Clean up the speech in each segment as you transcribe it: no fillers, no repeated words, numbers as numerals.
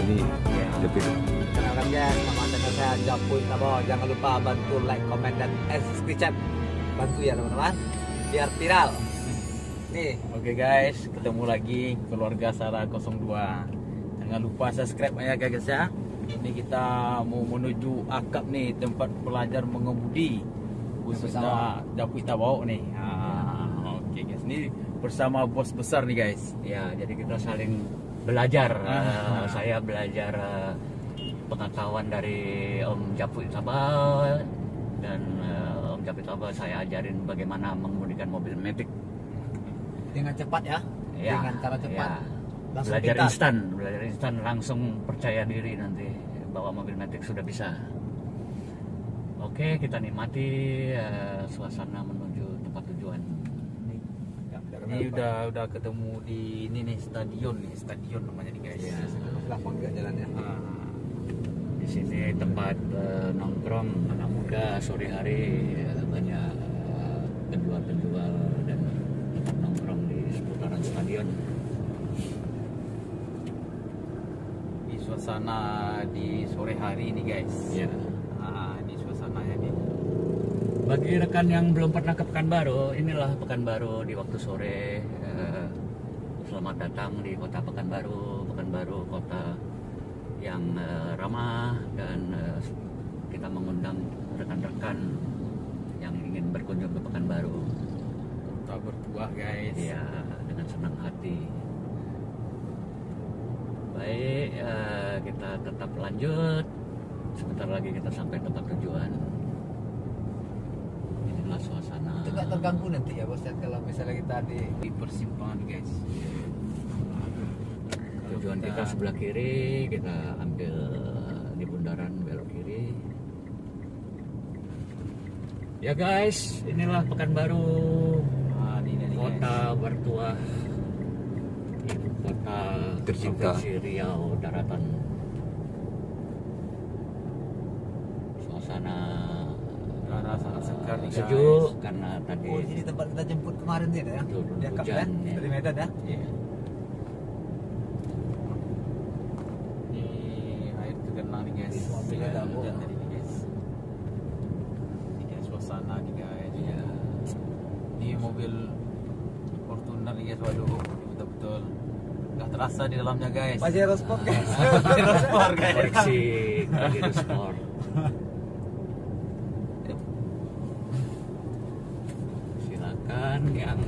sini. Ya. Jepit. Kenalkan guys, nama channel saya Japuy Tabo. Jangan lupa bantu like, comment, dan subscribe. Bantu ya teman-teman, biar viral. Nih, Oke guys, ketemu lagi keluarga Sarah 02. Jangan lupa subscribe ya guys ya. Ini kita mau menuju akap nih, tempat belajar mengemudi khususnya Japuy Tabo nih. Oke guys, ini bersama bos besar nih guys. Ya, jadi kita saling belajar. Saya belajar pengetahuan dari Om Japuy Tabo, dan Om Japuy Tabo saya ajarin bagaimana mengemudikan mobil Matic. dengan cepat ya, Ya, dengan cara cepat. ya. Langsung Belajar pintar. instan, langsung percaya diri nanti bahwa mobil Matic sudah bisa. Oke, kita nikmati suasana menuju tempat tujuan. Ini udah ketemu di ini nih stadion namanya nih guys. Ya. Gampang juga jalannya. Di sini tempat nongkrong anak muda sore hari, banyak penjual-penjual dan tempat nongkrong di seputaran stadion. Di suasana di sore hari ini guys. Ya. Ini suasananya nih. Bagi rekan yang belum pernah ke Pekanbaru, inilah Pekanbaru di waktu sore. Selamat datang di kota Pekanbaru. Pekanbaru kota yang ramah, dan kita mengundang rekan-rekan yang ingin berkunjung ke Pekanbaru. Kota bertuah guys. Ya, dengan senang hati. Baik, kita tetap lanjut. Sebentar lagi kita sampai tempat tujuan. Inilah suasana. Itu nggak terganggu nanti ya bos ya, kalau misalnya kita Di persimpangan guys. Tujuan kita sebelah kiri, kita ambil di bundaran belok kiri. Ya guys, inilah Pekanbaru, Ini nih kota bertuah, ibu kota Tercinta. Provinsi Riau Daratan. Suasana Udara sangat segar nih guys. sejuk karena tadi Oh, ini tempat kita jemput kemarin nih ya, Turun di Akap hujan, kan, ya. dari Medan ya. ya, Ini air tergenang nih guys. Di mobilnya Dengan dapur. hujan tadi nih guys. Ini guys suasana nih guys. ya. Ini mobil Fortuner nih guys. Waduh, betul-betul nggak terasa di dalamnya guys. Pajero Sport guys. Pajero Sport guys. Koleksi Pajero Sport. Silakan yang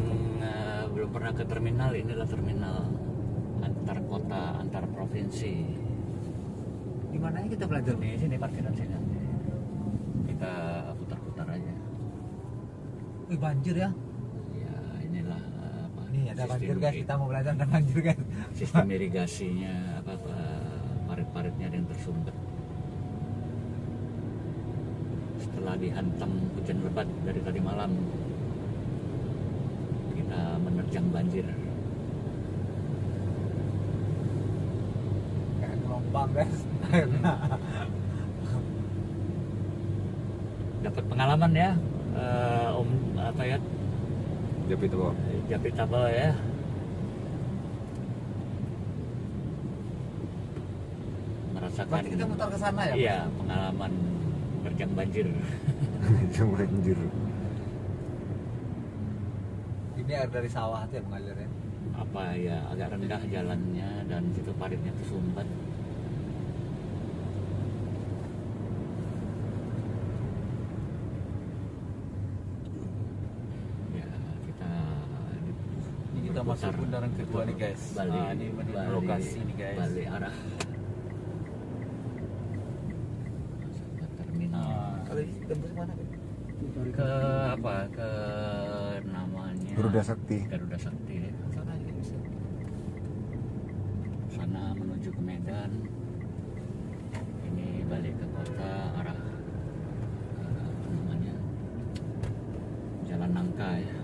belum pernah ke terminal, inilah terminal antar kota, antar provinsi. Di mana kita belajar nih? Di sini parkiran sini. Kita putar-putar aja. Wih, banjir ya. Ya, inilah apa? Nih ada sistem banjir guys, kita mau belajar ada banjir guys. sistem irigasinya, parit-paritnya ada yang tersumbat. Setelah dihantam hujan lebat dari tadi malam, kita menerjang banjir. Kayak gelombang guys. Dapat pengalaman ya, Om apa ya, Jepit Tabo. Japuy Tabo ya. Merasakan. Berarti kita mutar ke sana ya? Iya, pengalaman menerjang banjir. Cuma anjir. Ini air dari sawah aja mengalir ya. Apa ya, agak rendah jalannya dan situ paritnya tersumbat. Ya, kita Ini kita masuk bundaran kedua nih guys. balik, Ini menuju lokasi nih guys. balik arah ke terminal. Kalau tembus mana guys? Ke apa, ke namanya Garuda Sakti. Garuda Sakti ya. Sana aja bisa. Sana menuju ke Medan. Ini balik ke kota arah apa namanya, Jalan Nangka ya.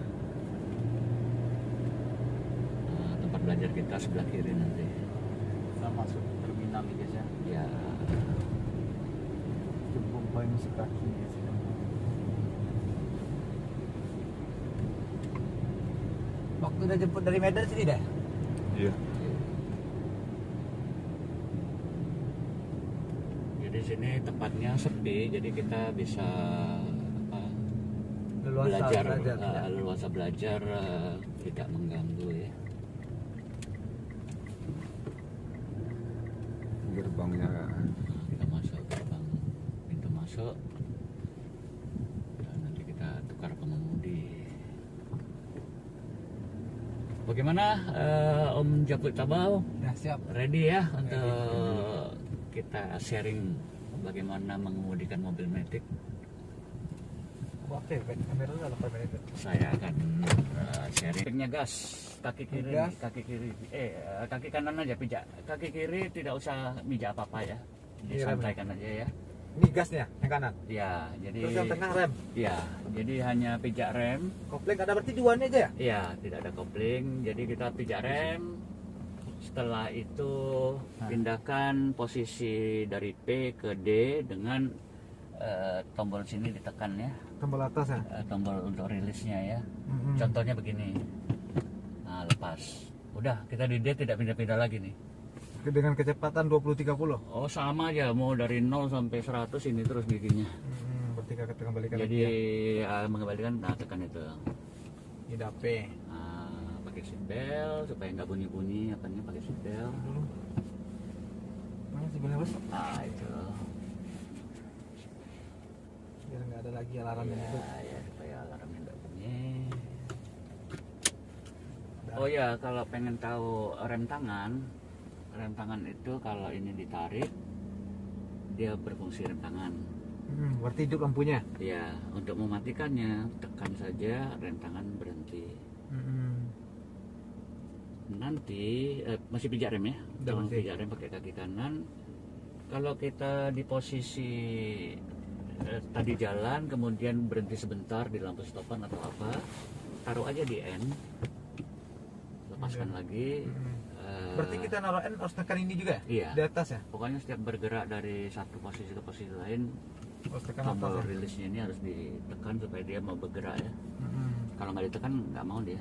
Tempat belajar kita sebelah kiri nanti. Kita masuk terminal nih guys ya. Ya, Jemput poin kaki nih guys. Waktu udah jemput dari Medan sini dah. Iya. di sini tempatnya sepi, jadi kita bisa apa, Leluasa belajar, ya. leluasa belajar, tidak mengganggu ya. Gerbangnya Kita masuk gerbang pintu masuk. Dan nanti kita tukar pengemudi. Bagaimana Om Japut Tabau? Ya, siap. Ready ya untuk kita sharing bagaimana mengemudikan mobil Matic? Oke, kamera udah 8 menit. Saya akan sharingnya gas, kaki kiri, Gas. kaki kanan aja pijak, kaki kiri tidak usah mijak apa-apa ya, Iya, disampaikan aja ya. Ini gasnya yang kanan. Ya, jadi Terus yang tengah rem. ya, jadi hanya pijak rem. Kopling ada berarti dua aja ya? Ya, tidak ada kopling, jadi kita pijak rem. Setelah itu pindahkan posisi dari P ke D dengan tombol sini ditekan ya. Tombol atas ya. Tombol untuk rilisnya ya. Mhm. Contohnya begini. Nah, lepas. Udah, kita di D tidak pindah-pindah lagi nih. Dengan kecepatan 20-30. Oh, sama aja, mau dari 0 sampai 100 ini terus bikinnya. Berarti kita kembalikan Jadi lagi ya. mengembalikan, nah tekan itu. Ini P. Nah, pakai seatbelt supaya nggak bunyi-bunyi, apanya pakai seatbelt. Mana sih bener bos? Nah, itu. Biar nggak ada lagi alarm yang itu. Ya, supaya alarmnya nggak bunyi. Oh ya, kalau pengen tahu rem tangan itu kalau ini ditarik dia berfungsi rem tangan. Berarti hidup lampunya. Ya, untuk mematikannya tekan saja rem tangan berhenti. Nanti masih pijak rem ya. Udah, Jangan masih. pijak rem pakai kaki kanan. Kalau kita di posisi tadi jalan kemudian berhenti sebentar di lampu stopan atau apa, taruh aja di N. Lepaskan lagi. Berarti kita naruh N harus tekan ini juga ya? Iya. Di atas ya? Pokoknya setiap bergerak dari satu posisi ke posisi lain, Harus tekan atas tombol ya? rilisnya ini harus ditekan supaya dia mau bergerak ya. Kalau nggak ditekan nggak mau dia.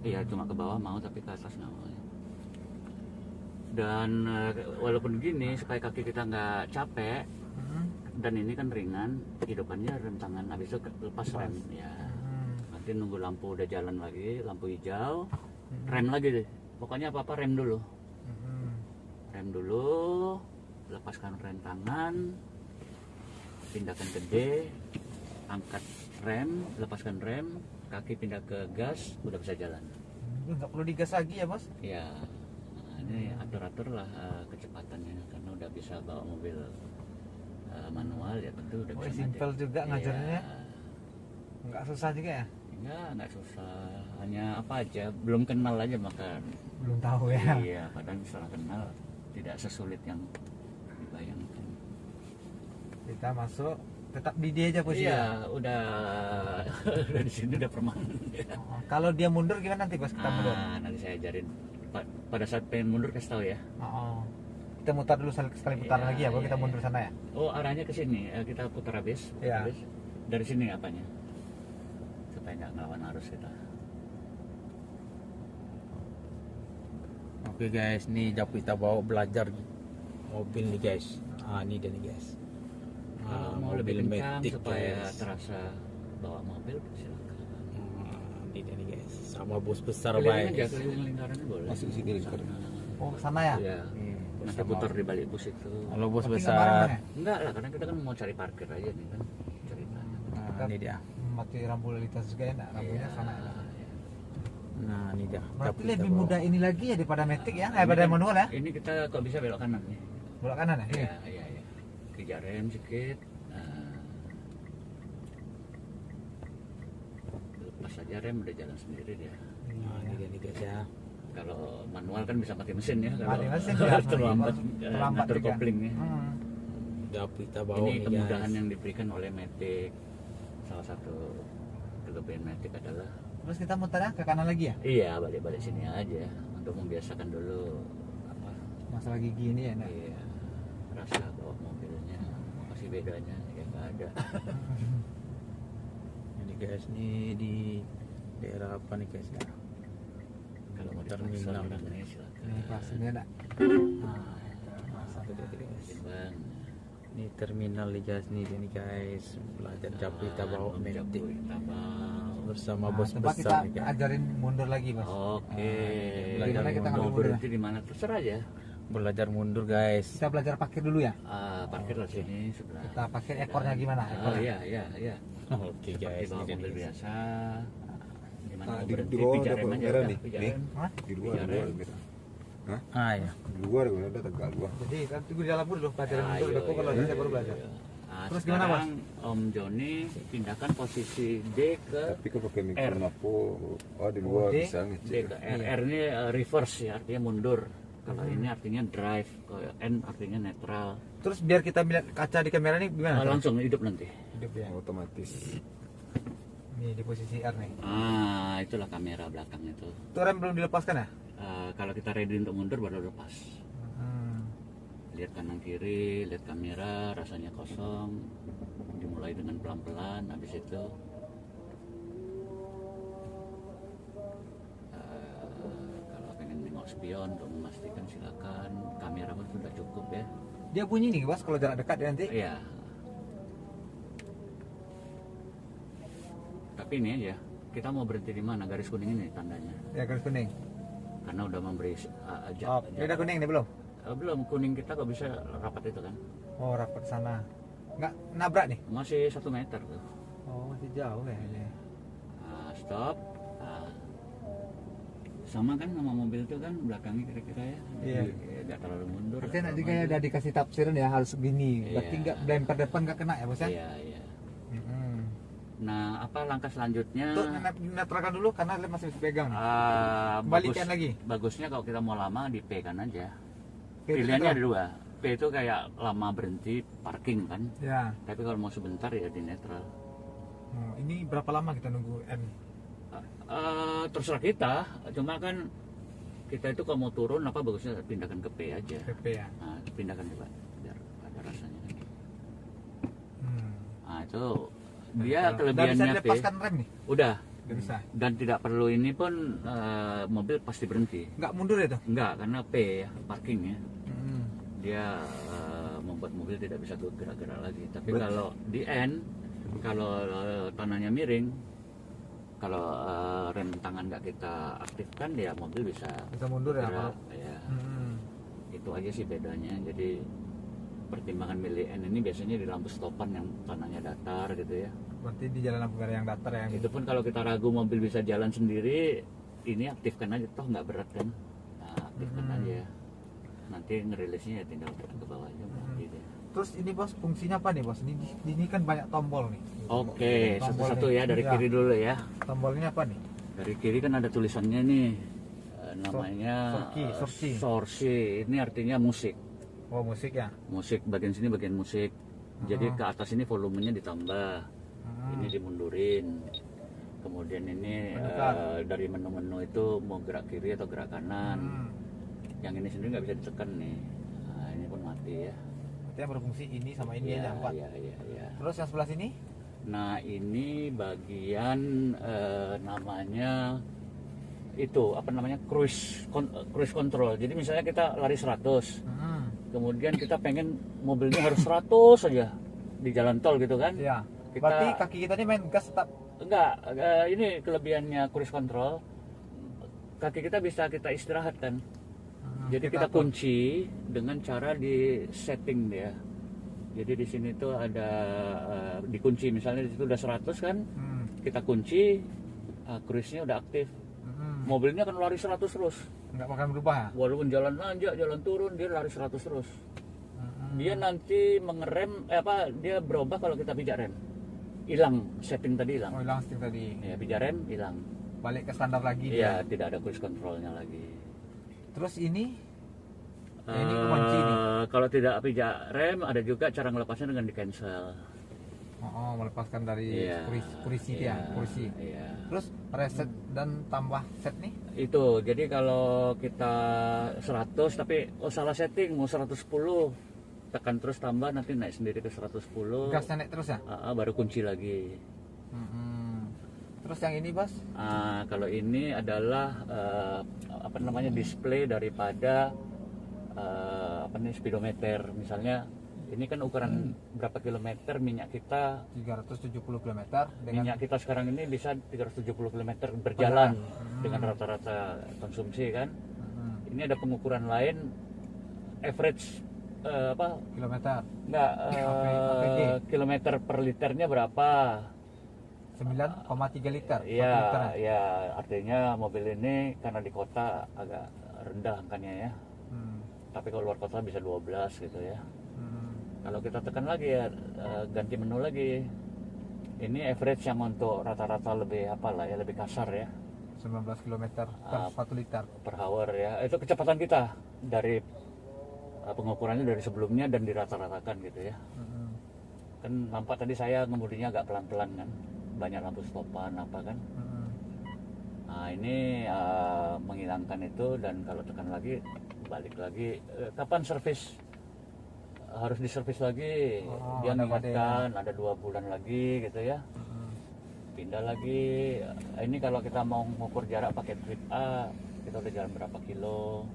Iya, cuma ke bawah mau tapi ke atas nggak mau ya. Dan walaupun gini supaya kaki kita nggak capek dan ini kan ringan, hidupannya rem tangan habis itu lepas rem ya. Nanti nunggu lampu udah jalan lagi, lampu hijau, rem lagi deh. Pokoknya apa-apa rem dulu. Rem dulu, lepaskan rem tangan, pindahkan ke D, angkat rem, lepaskan rem, kaki pindah ke gas, udah bisa jalan. Nggak perlu digas lagi ya bos? Ya, nah, ini atur-atur lah kecepatannya karena udah bisa bawa mobil manual ya tentu udah bisa. Simpel ngajar. juga ngajarnya. Iya. Nggak susah juga ya? Enggak susah. Hanya apa aja, belum kenal aja maka. Belum tahu ya? Iya, padahal setelah kenal tidak sesulit yang dibayangkan. Kita masuk, tetap di dia aja posisinya? Iya, udah di sini udah permanen. Kalau dia mundur gimana nanti pas kita mundur? Nanti saya ajarin. Pada saat pengen mundur kasih tahu ya. Kita mutar dulu sekali putaran lagi ya, baru kita mundur sana ya? Oh, arahnya ke sini. Kita putar habis. Iya. Dari sini apanya? Supaya nggak ngelawan arus kita. Oke guys, nih Japut kita bawa belajar mobil nih guys. Ini dia nih guys. Kalau mau lebih kencang supaya terasa bawa mobil silakan. Ini dia nih guys. Sama bus besar Keliling aja, guys. keliling lingkarannya boleh. Masuk sini lingkaran. Oh sana ya? Iya. Nanti putar di balik bus itu. Kalau bus Tapi nggak besar. bareng kan ya? Enggak lah, karena kita kan mau cari parkir aja nih kan ceritanya. Ini dia. Mati rambu lalu lintas juga enak, rambunya sama ya. Nah, ini dia. Berarti Japut kita lebih bawa. mudah ini lagi ya daripada Matic ya? Ini Daripada kan- manual ya? Ini kita kok bisa belok kanan nih. Belok kanan ya? Iya, iya, iya. Pijak rem sedikit. Nah. Lepas saja rem udah jalan sendiri dia. Nah, ini dia nih guys ya. Kalau manual kan bisa mati mesin ya. Kalau Mati mesin ya. terlambat Terlambat ngatur juga. koplingnya. Japut kita bawa Ini nih kemudahan guys. yang diberikan oleh Matic. Salah satu kelebihan Matic adalah Terus kita mutarnya ke kanan lagi ya? iya balik-balik sini aja untuk membiasakan dulu apa Masalah gigi ini ya? Nak? iya rasa bawa mobilnya masih bedanya ya nggak ada. Ini guys nih di daerah apa nih guys ya? Kalau mau Terminal. dipaksa nih silakan. Ini kelas ini nak. Satu dua tiga guys. Timbang. Ini terminal Liga sini nih guys. Belajar Japui Tabau Metik bersama bos Coba besar kita nih guys. ajarin mundur lagi bos. Oke. Gimana kita ngambil mau mundur berhenti di mana terserah aja. Belajar mundur guys. Kita belajar parkir dulu ya. Parkir lah sini sebelah. Kita parkir ekornya gimana? Oh Ekornya. iya. Oke Seperti guys, bawa ini mobil guys. biasa. Gimana Ah, mau di berhenti bawah ada pijarem aja merah udah, nih. pijarem. Hah? Di luar merah. Ah ya. Di luar ada tegak luar. Jadi kan tunggu di dalam dulu pelajaran Ayo, mundur. Aku kalau iya, saya baru belajar. Terus gimana, Bos? sekarang Om Joni pindahkan posisi D ke Tapi kok pakai R. mikrofon apa? Oh di luar D. bisa D ngecek. ke R. R ini reverse ya, artinya mundur. Kalau ini artinya drive, kalau N artinya netral. Terus biar kita melihat kaca di kamera ini gimana? Langsung hidup nanti. Hidup ya. Otomatis. Ini di posisi R nih. Itulah kamera belakang itu. Itu rem belum dilepaskan ya? Kalau kita ready untuk mundur baru lepas. Hmm. Lihat kanan kiri, lihat kamera, rasanya kosong. Dimulai dengan pelan-pelan, habis itu kalau pengen nengok spion untuk memastikan silakan. Kamera pun sudah cukup ya. Dia bunyi nih bos kalau jarak dekat dia nanti. Iya. Tapi ini aja, kita mau berhenti di mana? Garis kuning ini tandanya. Ya garis kuning. Karena udah memberi Oh, ini udah kuning nih belum? belum, kuning kita kok bisa rapat itu kan? Oh rapat sana. Nggak nabrak nih? Masih 1 meter tuh. Oh masih jauh ya ini. Stop. Sama kan sama mobil itu kan belakangnya kira-kira ya. Iya. Jadi, nggak terlalu mundur. Berarti nanti atau kayak maju. udah dikasih tafsiran ya harus begini. Berarti Iya. nggak lempar depan nggak kena ya bos ya? Iya, iya. Hmm. Nah, apa langkah selanjutnya? Tuh netralkan dulu karena lem masih bisa pegang. nih. bagus, Kembalikan lagi. Bagusnya kalau kita mau lama di P kan aja. P itu Pilihannya ada netral. 2. P itu kayak lama berhenti parking kan. Ya. Tapi kalau mau sebentar ya di netral. Oh, ini berapa lama kita nunggu N? Terserah kita. Cuma kan kita itu kalau mau turun apa bagusnya pindahkan ke P aja. PP ya. Nah, pindahkan coba biar ada rasanya. Hmm. Nah, itu dia Udah bisa kelebihannya P. dilepaskan rem nih? Udah. Udah bisa. Dan tidak perlu ini pun mobil pasti berhenti. Nggak mundur itu? Enggak, karena P ya, parking ya. Hmm. Dia membuat mobil tidak bisa gerak-gerak lagi. Tapi kalau di N, kalau tanahnya miring, kalau rem tangan nggak kita aktifkan, ya mobil bisa Bisa mundur ya? gerak. Kalau- Ya, Hmm. itu aja sih bedanya. Jadi pertimbangan milih N ini biasanya di lampu stopan yang tanahnya datar gitu ya. Berarti di jalan lampu merah yang datar ya? Itu pun kalau kita ragu mobil bisa jalan sendiri, ini aktifkan aja, toh nggak berat kan. Nah, aktifkan aja. Nanti ngerilisnya ya tinggal tekan ke bawah aja berhenti deh. Terus ini bos fungsinya apa nih bos? Ini kan banyak tombol nih. Oke, Tombol satu-satu nih. ya dari Iya. kiri dulu ya. Tombol ini apa nih? Dari kiri kan ada tulisannya nih, namanya Sorci. Sorci. Ini artinya musik. Oh musik ya? Musik bagian sini bagian musik. Jadi ke atas ini volumenya ditambah. Ini dimundurin. Kemudian ini Menekan. dari menu-menu itu mau gerak kiri atau gerak kanan. Hmm. Yang ini sendiri nggak bisa ditekan nih. Nah, ini pun mati ya. Berarti yang berfungsi ini sama ini Iya, aja empat. iya. Terus yang sebelah sini? Nah, ini bagian namanya itu apa namanya cruise control. Jadi misalnya kita lari 100, Hmm. kemudian kita pengen mobilnya harus 100 saja di jalan tol gitu kan? Iya. Kita- Berarti kaki kita ini main gas tetap. Enggak, ini kelebihannya cruise control. Kaki kita bisa kita istirahatkan. Jadi kita kunci dengan cara di setting dia. Jadi di sini tuh ada dikunci, misalnya di situ udah 100 kan, kita kunci, cruise-nya udah aktif. Mobilnya akan lari 100 terus. Nggak bakal berubah ya? Walaupun jalan nanjak, jalan turun, dia lari 100 terus. Dia nanti mengerem, dia berubah kalau kita pijak rem. Hilang, setting tadi hilang. Oh hilang setting tadi. Ya, pijak rem hilang. Balik ke standar lagi. Iya, dia. tidak ada cruise controlnya lagi. Terus ini? Ya, ini kunci nih. Kalau tidak pijak rem, ada juga cara melepasnya dengan di cancel. Oh, melepaskan dari Iya, kursi iya, ya, kursi. iya. Terus reset dan tambah set nih? Itu, jadi kalau kita 100 tapi salah setting mau 110, tekan terus tambah nanti naik sendiri ke 110. Gasnya naik terus ya? Baru kunci lagi. Terus yang ini bos? Kalau ini adalah apa namanya display daripada speedometer. Misalnya Ini kan ukuran berapa kilometer minyak kita. 370 km dengan Minyak kita sekarang ini bisa 370 km berjalan dengan rata-rata konsumsi kan. Ini ada pengukuran lain average kilometer enggak APG. kilometer per liternya berapa. 9,3 liter. Iya, per liter. ya artinya mobil ini karena di kota agak rendah angkanya ya. Tapi kalau luar kota bisa 12 gitu ya. Kalau kita tekan lagi ya ganti menu lagi. Ini average yang untuk rata-rata lebih lebih kasar ya. 19 km per 1 liter. Per hour ya. Itu kecepatan kita dari pengukurannya dari sebelumnya dan dirata-ratakan gitu ya. Kan nampak tadi saya ngemudinya agak pelan-pelan kan. Banyak lampu stopan apa kan. Nah ini menghilangkan itu dan kalau tekan lagi balik lagi. Kapan servis? Harus diservis lagi. Dia mengingatkan ada 2 bulan lagi gitu ya. Pindah lagi. Ini kalau kita mau mengukur jarak pakai trip A, kita udah jalan berapa kilo.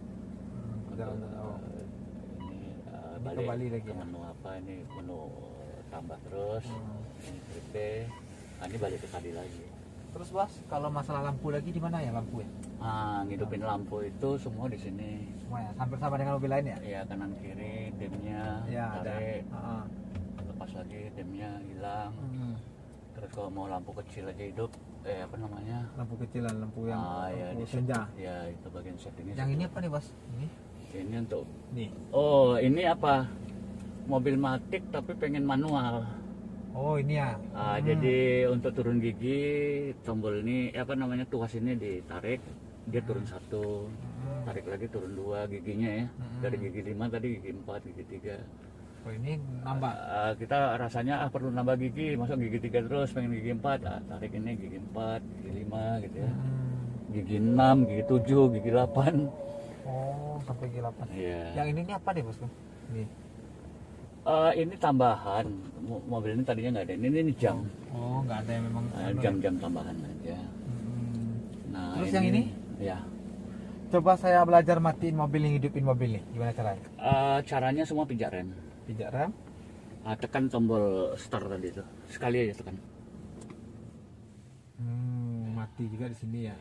Ini balik Bali lagi ke menu apa ini, menu tambah terus. Ini trip B. Nah, ini balik ke tadi lagi. Terus Bos, kalau masalah lampu lagi di mana ya lampu ya? Ngidupin lampu itu semua di sini. Semua ya, hampir sama dengan mobil lain ya? Ya kanan kiri dimnya Ya, ada. tarik, lepas lagi dimnya hilang. Terus kalau mau lampu kecil aja hidup, Lampu kecilan, lampu yang ya lampu di senja. ya itu bagian settingnya. Yang ini apa nih Bos? Ini untuk Nih. oh ini apa? Mobil matic tapi pengen manual. Oh ini ya. Jadi untuk turun gigi tombol ini tuas ini ditarik, dia turun 1, tarik lagi turun 2 giginya ya. Dari gigi 5 tadi gigi 4, gigi 3. Oh ini nambah. Kita rasanya perlu nambah gigi, masuk gigi 3 terus pengen gigi 4, tarik ini gigi 4, gigi 5 gitu ya. Gigi 6, gigi 7, gigi 8. Oh sampai gigi 8. Iya. Yang ini apa deh Bos? Nih. Ini tambahan, mobil ini tadinya nggak ada, ini jam. Oh nggak ada yang memang. Jam-jam tambahan aja. Nah, Terus yang ini? Ya. Coba saya belajar matiin mobil nih, hidupin mobil nih. Gimana caranya? Caranya semua pijak rem. Pijak rem. Tekan tombol start tadi itu, sekali aja tekan. Mati juga di sini ya.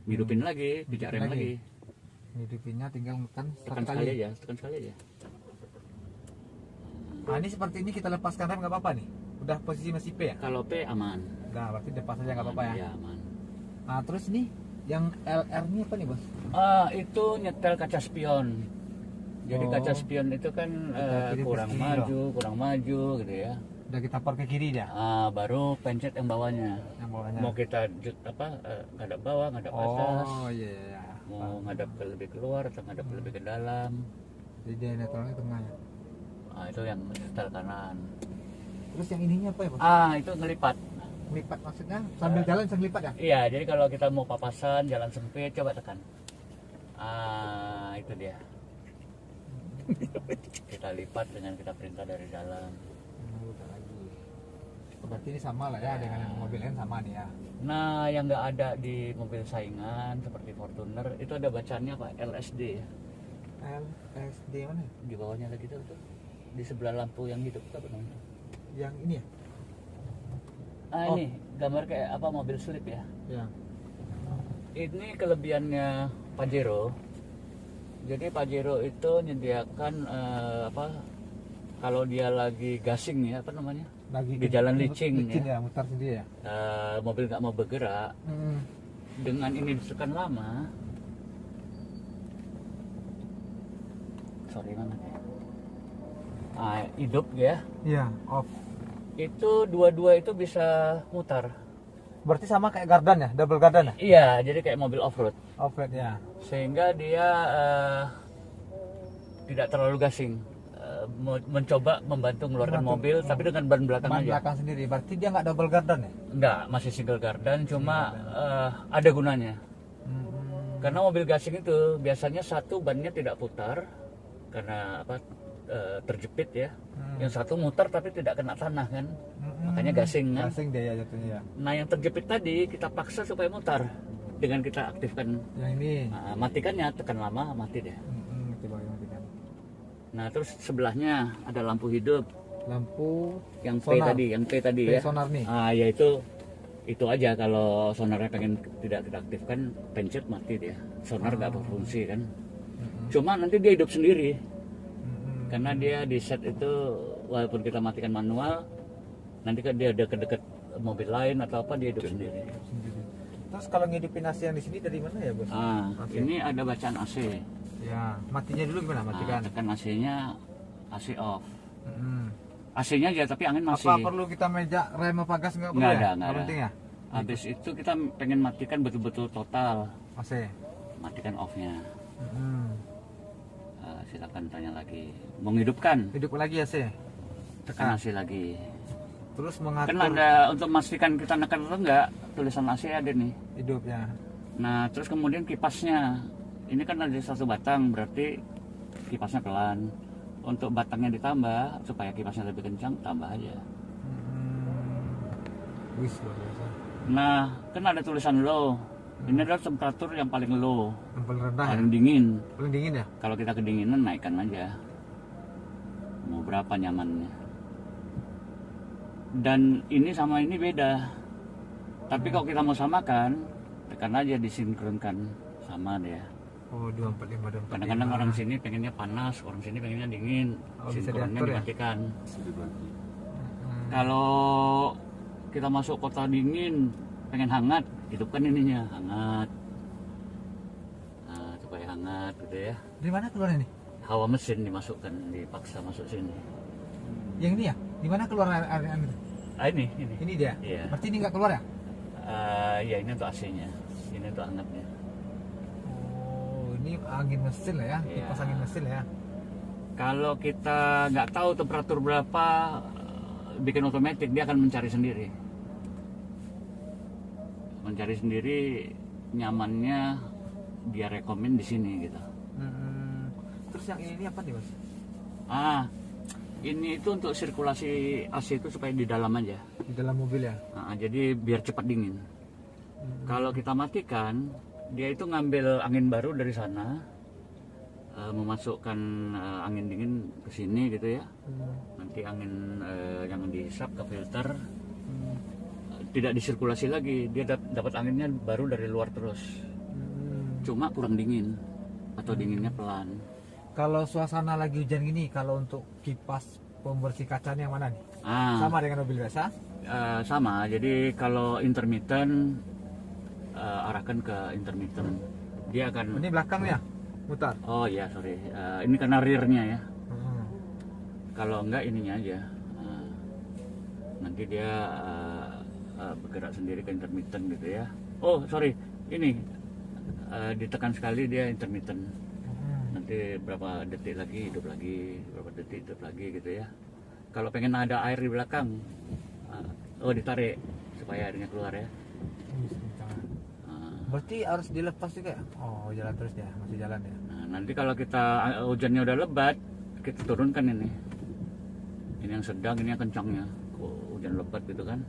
Hidupin lagi, pijak rem lagi. Hidupinnya tinggal tekan Tekan sekali aja, tekan sekali aja. Nah ini seperti ini kita lepaskan rem nggak apa-apa nih. Udah posisi masih P ya? Kalau P aman. Nah berarti lepas aja nggak apa-apa ya. Iya aman. Nah terus ini yang LR ini apa nih Bos? Itu nyetel kaca spion. Jadi kaca spion itu kan kiri kurang terus kiri maju gitu ya. Udah kita par ke kiri dia. Baru pencet yang bawahnya. Yang bawahnya. Mau kita ngadap bawah, ngadap atas. Oh iya. Mau ngadap ke lebih keluar atau ngadap ke lebih ke dalam. Jadi dia netralnya tengahnya. Itu yang setel kanan. Terus yang ininya apa ya Bos? Itu ngelipat. Ngelipat maksudnya sambil jalan bisa ngelipat ya? Iya, jadi kalau kita mau papasan, jalan sempit, coba tekan. Itu dia. Kita lipat dengan kita perintah dari dalam. Berarti ini sama lah ya dengan yang mobil lain sama nih ya. Nah, yang nggak ada di mobil saingan seperti Fortuner itu ada bacaannya Pak, LSD ya. LSD mana? Di bawahnya lagi tuh. Di sebelah lampu yang hidup apa namanya? Yang ini ya? Ini gambar kayak apa mobil slip ya. Ya. Ini kelebihannya Pajero. Jadi Pajero itu menyediakan kalau dia lagi gasing ya Lagi di jalan licin ya, mutar sendiri ya. Mobil nggak mau bergerak. Dengan ini ditekan lama. Sorry mana? Hidup ya. Iya, off. Itu dua-dua itu bisa mutar. Berarti sama kayak gardan ya, double gardan ya? Iya, jadi kayak mobil off-road. Off-road ya. Sehingga dia tidak terlalu gasing. Mencoba membantu mengeluarkan mobil, tapi dengan ban belakang ban aja. belakang sendiri. Berarti dia nggak double gardan ya? Enggak, masih single gardan, cuma ada gunanya. Karena mobil gasing itu biasanya satu bannya tidak putar karena terjepit ya. Yang satu muter tapi tidak kena tanah kan. Makanya gasing kan. Gasing dia ya jatuhnya ya. Nah, yang terjepit tadi kita paksa supaya mutar dengan kita aktifkan. Yang ini. Matikannya, tekan lama mati deh. Coba matikan. Nah terus sebelahnya ada lampu hidup Lampu yang P sonar. tadi, yang P tadi P ya. sonar nih. Ya itu aja, kalau sonarnya pengen tidak kita aktifkan, pencet mati dia. Sonar nggak berfungsi kan. Cuma nanti dia hidup sendiri. Karena dia di set itu walaupun kita matikan manual, nanti kan dia ada deket mobil lain atau apa, dia hidup sendiri. Terus kalau ngidupin AC yang di sini dari mana ya, Bos? AC. Ini ada bacaan AC. Ya, matinya dulu gimana? Matikan. Tekan AC-nya, AC off. Mm-mm. AC-nya aja tapi angin masih. Apa perlu kita meja rem apa gas nggak perlu Nggak ya? ada, nggak Nggak ada. penting ya? Habis itu kita pengen matikan betul-betul total, AC. matikan off-nya. Mm-mm. Silakan tanya lagi. Mau hidupkan, Hidup lagi AC. tekan AC lagi. Terus mengatur Kan ada untuk memastikan kita nekan atau enggak, tulisan AC ada nih. hidupnya. Nah terus kemudian kipasnya, ini kan ada satu batang, berarti kipasnya pelan. Untuk batangnya ditambah supaya kipasnya lebih kencang, tambah aja. Wis luar biasa. Nah kan ada tulisan low. Ini adalah temperatur yang paling low, Yang paling rendah ya? paling dingin. Paling dingin ya? Kalau kita kedinginan naikkan aja. Mau berapa nyamannya. Dan ini sama ini beda. Tapi kalau kita mau samakan, tekan aja disinkronkan sama dia. Oh, 245 dan 45. Kadang-kadang orang sini pengennya panas, orang sini pengennya dingin. Oh, bisa Sinkronnya diatur ya? dimatikan. dibagi. Kalau kita masuk kota dingin, pengen hangat, hidupkan ininya, hangat. Nah, supaya hangat gitu ya. Dari mana keluarnya nih? Hawa mesin dimasukkan, dipaksa masuk sini. Yang ini ya? Di mana keluar air itu? Ini. Ini dia. Iya. Berarti ini nggak keluar ya? Ya ini untuk AC-nya, ini untuk hangatnya. Oh, ini angin mesin lah ya, Iya. kipas angin mesin lah ya. Kalau kita nggak tahu temperatur berapa, bikin otomatis dia akan mencari sendiri. Mencari sendiri nyamannya dia rekomen di sini gitu. Terus yang ini apa nih, Mas? Ini itu untuk sirkulasi AC itu supaya di dalam aja. Di dalam mobil ya? Jadi biar cepat dingin. Kalau kita matikan, dia itu ngambil angin baru dari sana, memasukkan angin dingin ke sini gitu ya. Nanti angin yang dihisap ke filter tidak disirkulasi lagi, dia dapat anginnya baru dari luar terus. Cuma kurang dingin atau dinginnya pelan. Kalau suasana lagi hujan gini, kalau untuk kipas pembersih kacanya yang mana nih? Sama dengan mobil biasa? Sama, jadi kalau intermittent arahkan ke intermittent, dia akan. Ini belakang ya? Mutar? Oh iya sorry, ini karena rearnya ya. Kalau enggak ininya aja, nanti dia bergerak sendiri ke intermittent gitu ya. Oh sorry, ini ditekan sekali dia intermittent. Nanti berapa detik lagi hidup lagi, berapa detik hidup lagi gitu ya. Kalau pengen ada air di belakang, ditarik supaya airnya keluar ya. Berarti harus dilepas juga ya? Oh, jalan terus ya, masih jalan ya. Nah, nanti kalau kita hujannya udah lebat, kita turunkan ini. Ini yang sedang, ini yang kencangnya. Hujan lebat gitu kan.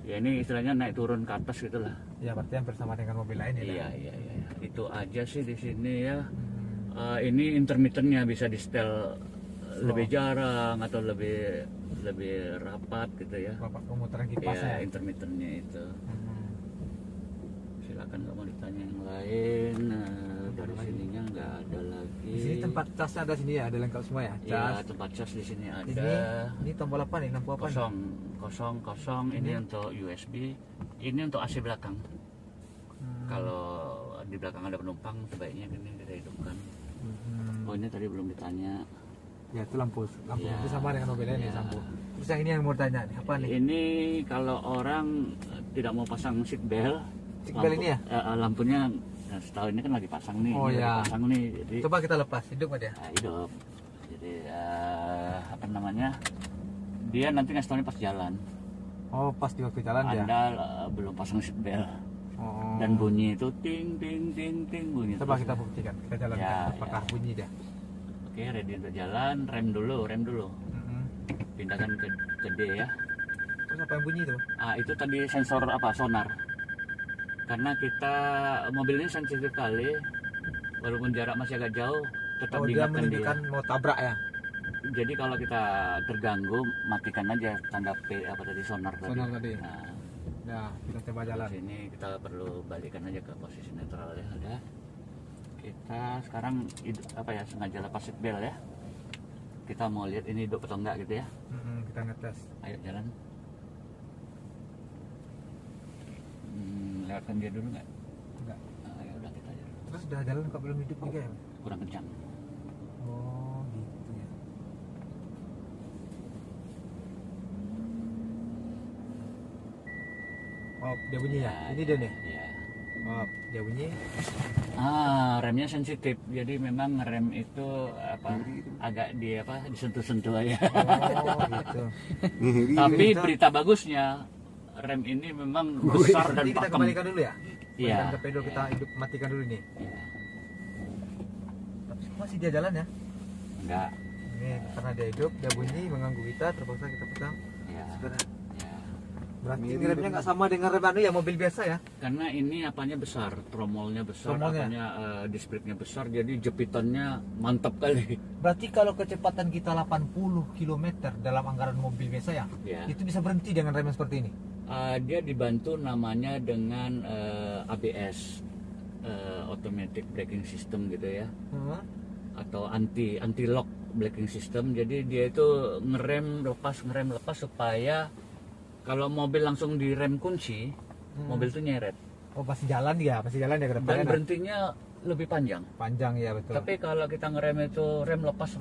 Ya ini istilahnya naik turun ke atas gitulah. Ya, berarti hampir sama dengan mobil lain ya. Iya. Itu aja sih di sini ya. Ini intermittennya bisa di setel lebih jarang atau lebih rapat gitu ya. Bapak pemutaran kipasnya. Ya, intermittennya itu. Silakan kalau mau ditanya yang lain. Dari sininya nggak ada lagi. Di sini tempat casnya ada sini ya, ada lengkap semua ya. Ya, Cas. tempat cas di sini ada. Ini tombol apa nih? Lampu apa? Kosong. Ini untuk USB. Ini untuk AC belakang. Kalau di belakang ada penumpang, sebaiknya ini kita hidupkan. Oh ini tadi belum ditanya. Ya itu lampu Ya. itu sama dengan mobil lain Ya. ya, lampu. Terus yang ini yang mau tanya nih, apa nih? Ini kalau orang tidak mau pasang seat belt. Seat belt ini ya? Lampunya setahu ini kan lagi pasang nih. Oh, lagi ya. pasang nih. Jadi Coba kita lepas, hidup aja. hidup. Jadi apa namanya? Dia nanti ngasih tahunya pas jalan. Oh, pas di waktu jalan ya. Anda belum pasang seat belt. Oh. Dan bunyi itu ting ting ting ting bunyi. Coba terus. kita buktikan, kita jalankan Ya, apakah bunyi dia. Oke, ready untuk jalan, rem dulu. Pindahkan ke D ya. Terus apa yang bunyi itu? Itu tadi sensor apa? Sonar. Karena kita mobil ini sensitif kali, walaupun jarak masih agak jauh, tetap Oh, dia diingatkan dia. menunjukkan mau tabrak ya. Jadi kalau kita terganggu, matikan aja tanda P apa tadi sonar tadi. Sonar tadi. Nah, Nah, kita coba jalan. di sini kita perlu balikan aja ke posisi netral ya. Ada. Kita sekarang apa ya, sengaja lepas seat belt ya. Kita mau lihat ini hidup atau enggak gitu ya. Kita ngetes. Ayo jalan. Lewatkan dia dulu nggak? Enggak. Ya udah kita jalan. Terus udah jalan kok belum hidup juga ya? Kurang kencang. Oh, gitu ya. Oh, dia bunyi ya? Ini dia nih. Ya. Oh, dia bunyi. Remnya sensitif. Jadi memang rem itu apa agak disentuh-sentuh aja. Oh, gitu. Tapi berita bagusnya rem ini memang besar dan Jadi kita pakem. kembalikan dulu ya? Iya. Kembalikan ke pedal, kita hidup matikan dulu nih. Iya. Tapi masih dia jalan ya? Enggak. Ini karena dia hidup, dia bunyi, mengganggu kita, terpaksa kita pegang. Ya. Sebenarnya. Ya. Berarti Mirip. remnya nggak sama dengan rem anu ya, mobil biasa ya? Karena ini apanya besar, tromolnya besar, Tromolnya? apanya disc brake-nya besar, jadi jepitannya mantap kali. Berarti kalau kecepatan kita 80 km dalam anggaran mobil biasa ya, Ya. itu bisa berhenti dengan rem yang seperti ini? Dia dibantu namanya dengan ABS, automatic braking system gitu ya, atau anti lock braking system. Jadi dia itu ngerem lepas supaya kalau mobil langsung direm kunci, mobil itu nyeret Oh, pasti jalan ya ke dan depannya. berhentinya lebih panjang. Panjang ya, betul. Tapi kalau kita ngerem itu rem lepas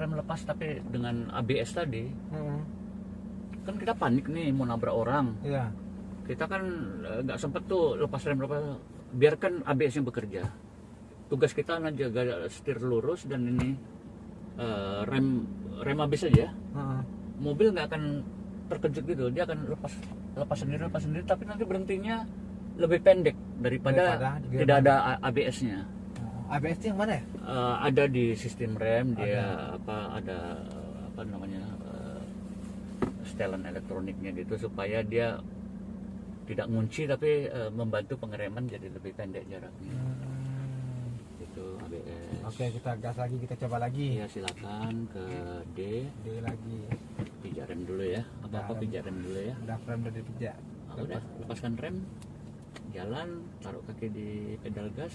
tapi dengan ABS tadi, kan kita panik nih mau nabrak orang. Iya. Kita kan nggak sempet tuh lepas, biarkan ABS yang bekerja. Tugas kita hanya jaga setir lurus dan ini rem ABS aja. Mobil nggak akan terkejut gitu, dia akan lepas sendiri, tapi nanti berhentinya lebih pendek daripada tidak ada ABS-nya. ABS itu yang mana ya? Ada di sistem rem, dia ada apa namanya, setelan elektroniknya gitu, supaya dia tidak ngunci tapi membantu pengereman jadi lebih pendek jaraknya. Itu ABS. Oke, kita gas lagi, kita coba lagi. Ya silakan ke D. D lagi. Pijak rem dulu ya. Apa pijak rem dulu ya. Udah frame udah dipijak. Udah, lepaskan rem. Jalan, taruh kaki di pedal gas.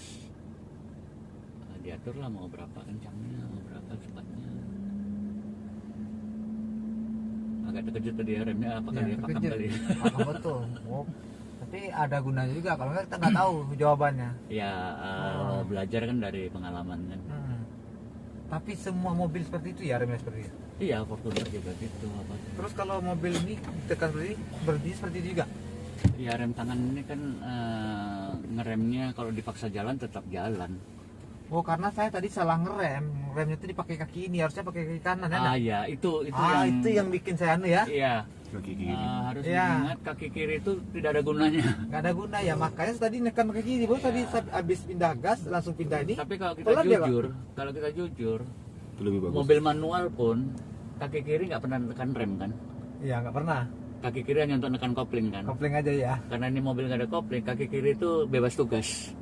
Diatur lah mau berapa kencangnya, mau berapa cepatnya. Agak terkejut tadi ya remnya, apakah dia pakam kali. Pakam betul. Oh. Tapi ada gunanya juga, kalau nggak kita nggak tahu jawabannya. Ya belajar kan dari pengalaman kan. Tapi semua mobil seperti itu ya, remnya seperti itu. Iya, Fortuner juga gitu. Apa. Terus kalau mobil ini tekan berhenti seperti itu juga? Ya rem tangan ini kan ngeremnya kalau dipaksa jalan tetap jalan. Oh, karena saya tadi salah ngerem. Remnya itu dipakai kaki ini, harusnya pakai kaki kanan ya. Ya itu itu yang bikin saya anu ya. Iya. Kaki kiri. Harus Iya. diingat kaki kiri itu tidak ada gunanya. Nggak ada guna ya, makanya tadi nekan kaki kiri. Baru tadi habis pindah gas langsung pindah ini. Tapi kalau kita pelan dia, Pak. jujur, Itu lebih bagus. mobil manual pun kaki kiri nggak pernah tekan rem kan? Iya, nggak pernah. Kaki kiri hanya untuk nekan kopling kan? Kopling aja ya. Karena ini mobil nggak ada kopling, kaki kiri itu bebas tugas.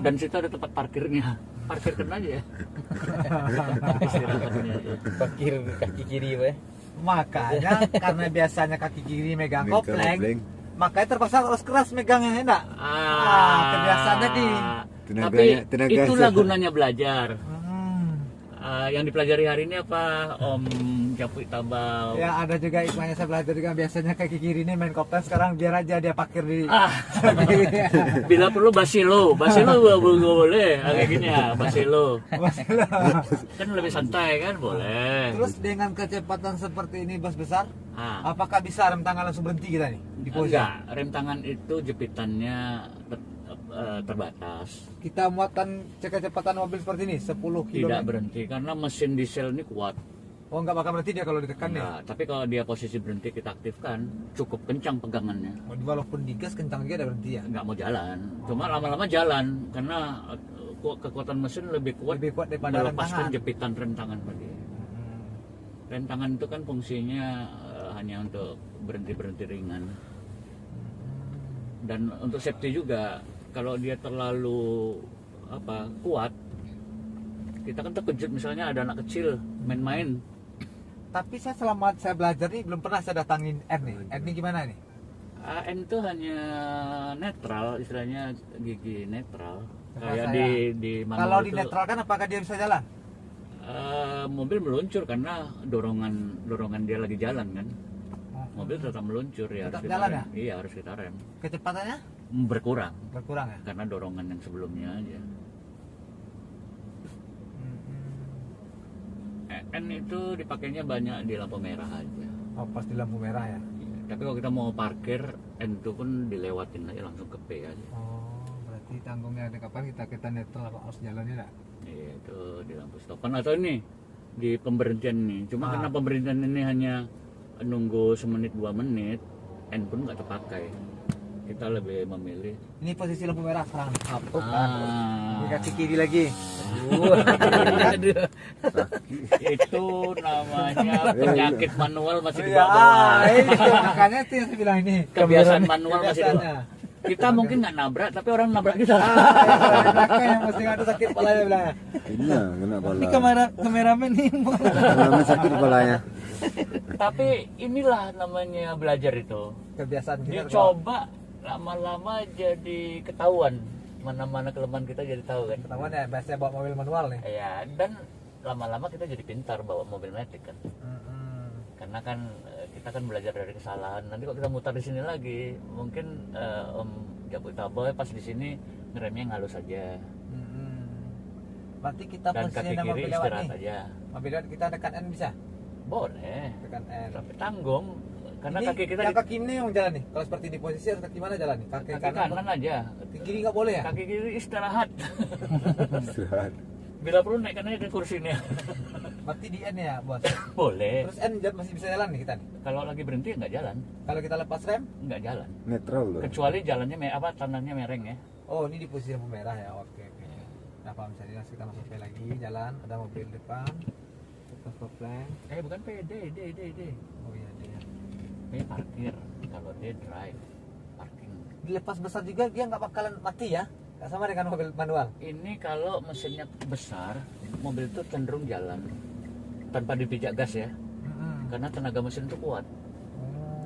Dan situ ada tempat parkirnya. Parkirkan aja ya. Istirahatnya. Parkir kaki kiri weh. Makanya karena biasanya kaki kiri megang Megang kopling, kopling. makanya terpaksa harus keras megangnya, enggak? Kebiasaannya di. Tapi itulah gunanya belajar. Yang dipelajari hari ini apa, Om Japui Tabau? Ya, ada juga hikmahnya, saya belajar juga. Biasanya kaki kiri ini main kopling, sekarang biar aja dia parkir di. Bila perlu basilo boleh kayak gini ya, basilo. Kan lebih santai kan, boleh. Terus dengan kecepatan seperti ini bus besar, Ah. apakah bisa rem tangan langsung berhenti kita nih di posisi? Enggak, rem tangan itu jepitannya terbatas. Kita muatkan kecepatan mobil seperti ini 10 km. Tidak berhenti karena mesin diesel ini kuat. Oh, nggak bakal berhenti dia kalau ditekan nih. Enggak, tapi kalau dia posisi berhenti kita aktifkan, cukup kencang pegangannya. Oh, walaupun digas kencang juga ada berhenti ya. Nggak mau jalan, cuma lama-lama jalan karena kekuatan mesin lebih kuat daripada rem melepaskan tangan. jepitan rem tangan tadi. Rem tangan itu kan fungsinya hanya untuk berhenti ringan. Dan untuk safety juga, kalau dia terlalu kuat, Kita kan terkejut misalnya ada anak kecil main-main. Tapi saya selama saya belajar nih belum pernah saya datangin N nih. N ini gimana nih? N itu hanya netral, istilahnya gigi netral. Netral Kayak saya. di manual Kalau di itu, netralkan apakah dia bisa jalan? mobil meluncur karena dorongan dia lagi jalan kan. Mobil tetap meluncur ya. Tetap harus kita jalan rem. ya? Iya harus kita rem. Kecepatannya Berkurang berkurang ya? karena dorongan yang sebelumnya aja. N itu dipakainya banyak di lampu merah aja. Oh, pas di lampu merah ya? Iya. Tapi kalau kita mau parkir, N itu pun dilewatin aja langsung ke P aja. Oh, berarti tanggungnya ada kapan kita netral apa harus jalannya enggak? Iya itu di lampu stopan atau ini di pemberhentian ini. Cuma Ah. karena pemberhentian ini hanya nunggu semenit 2 menit, N pun nggak terpakai. Kita lebih memilih. Ini posisi lampu merah sekarang nih. Tuh kan. Ah. Ini kaki kiri lagi. Aduh. Itu namanya penyakit manual masih di Ya, bawah. makanya itu yang saya bilang ini. Kebiasaan manual masih di Kebiasaannya. bawah. Kita mungkin nggak nabrak, tapi orang nabrak kita. Belakang yang mesti ada sakit kepalanya bilangnya. Ini kena pala. Ini kameramen nih. Kameramen sakit kepalanya. Tapi inilah namanya belajar itu. Kebiasaan kita. Dicoba lama-lama jadi ketahuan. Mana-mana kelemahan kita jadi tahu kan. Ketahuan ya, biasanya bawa mobil manual nih. Ya, dan lama-lama kita jadi pintar bawa mobil matic kan. Karena kan kita kan belajar dari kesalahan. Nanti kalau kita mutar di sini lagi, mungkin Om Jabodetabek pas di sini ngeremnya yang halus aja. Berarti kita Dan kaki posisinya kiri mobil lewat istirahat nih. aja. Mobil lewat kita dekat N bisa? Boleh. Dekat N. Tapi tanggung karena Ini kaki kita yang kaki ini yang jalan nih. Kalau seperti di posisi harus kaki mana jalan nih? Kaki, kaki kanan aja. Kaki kiri nggak boleh ya? Kaki kiri istirahat. Istirahat. Bila perlu naikkan aja ke kursinya. Berarti di N ya, Bos. Boleh. Terus N masih bisa jalan nih kita nih. Kalau lagi berhenti nggak jalan, Kalau kita lepas rem, nggak jalan. Netral loh. Kecuali jalannya tandanya mereng ya. oh ini di posisi lampu merah ya. Oke. Nah, paham misalnya kita masuk P lagi, jalan, ada mobil depan. Kita stop lamp. Bukan PD, D. Oh iya dia. P parkir. Kalau D drive, parking. Dilepas besar juga dia nggak bakalan mati ya? Nggak sama dengan mobil manual. Ini kalau mesinnya besar, mobil itu cenderung jalan tanpa dipijak gas ya, karena tenaga mesin itu kuat.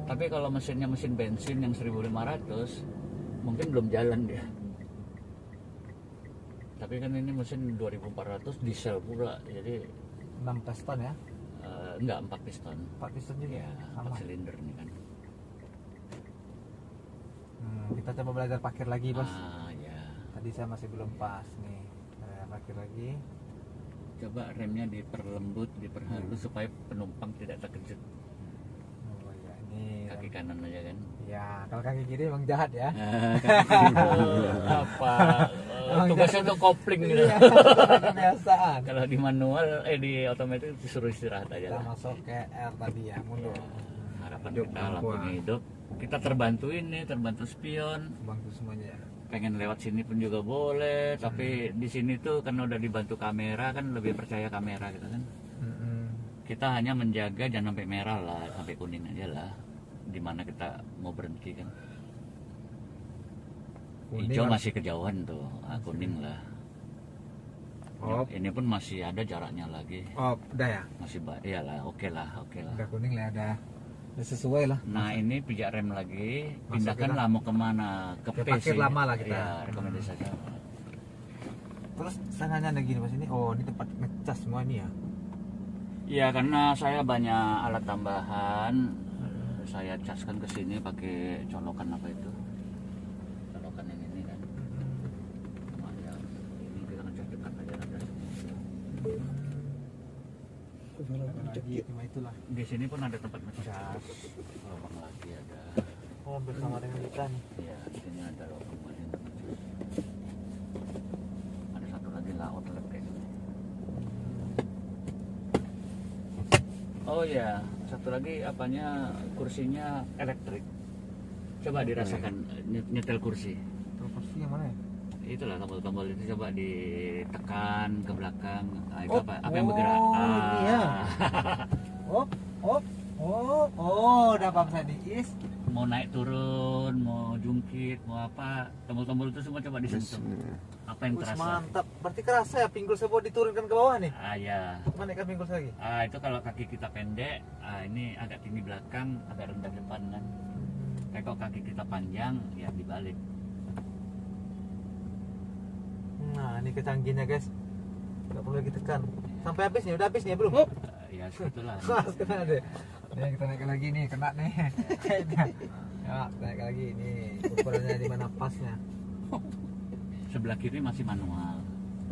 Tapi kalau mesinnya mesin bensin yang 1500, mungkin belum jalan dia. Tapi kan ini mesin 2400 diesel pula, jadi 6 piston ya? enggak 4 piston. 4 piston juga Ya, sama. 4 silinder nih kan. Kita coba belajar parkir lagi, Bos. Ya. Tadi saya masih belum pas nih. Saya parkir lagi. Coba remnya diperlembut, diperhalus supaya penumpang tidak terkejut. Oh iya, ini Kaki kanan aja kan. ya, kalau kaki kiri emang jahat ya. Apa tugasnya untuk kopling gitu. Iya, kebiasaan. Kalau di manual di otomatis disuruh istirahat aja Kita lah. masuk ke R tadi ya, mundur. Harapan Hidup kita lampu. lampunya hidup. Kita terbantu ini, terbantu spion. Bantu semuanya ya. Pengen lewat sini pun juga boleh, tapi di sini tuh karena udah dibantu kamera kan lebih percaya kamera gitu kan. Kita hanya menjaga jangan sampai merah lah, sampai kuning aja lah. Dimana kita mau berhenti kan. Kuning Hijau harus- masih kejauhan tuh, kuning lah. Oh, Ini pun masih ada jaraknya lagi, oh udah ya. masih iyalah, oke lah. Udah kuning lah, ada sesuai lah. Nah ini pijak rem lagi, Masukin pindahkan lah. lah mau kemana? Ke Ke P parkir sih. lama lah kita. Ya, rekomendasi saya. Terus saya nanya lagi nih, Mas, ini oh ini tempat ngecas semua ini ya. Iya karena saya banyak alat tambahan, saya caskan ke sini pakai colokan apa itu? Colokan yang ini kan. Lumayan. Ini kita ngecas dekat aja ada. Lagi cuma itulah. Di sini pun ada tempat ngecas. Lubang lagi ada. Oh, bersama dengan kita nih. Iya, di sini ada lubang lagi untuk ngecas. Ada satu lagi lah outlet kayak gini. Oh ya, satu lagi apanya kursinya elektrik. Coba dirasakan nyetel kursi. Proporsi yang mana ya? Itulah tombol-tombol itu coba ditekan ke belakang. Nah, itu Oh, apa yang bergerak? oh, ini ya. Oh, Abang saya diis. mau naik turun, mau jungkit, mau apa, tombol-tombol itu semua coba disentuh. Apa yang Wih, terasa? mantap. Berarti kerasa ya pinggul saya buat diturunkan ke bawah nih. Ya. Mana kan pinggul saya lagi? Itu kalau kaki kita pendek, ini agak tinggi belakang, agak rendah depan kan. Tapi kalau kaki kita panjang, ya dibalik. Nah, ini kecanggihannya guys. Gak perlu lagi tekan. Sampai habis nih, udah habis nih belum? Ya segitulah. Mas, kena deh. Nih kita naik lagi nih, kena nih. Ya, naik lagi nih. Ukurannya di mana pasnya? Sebelah kiri masih manual.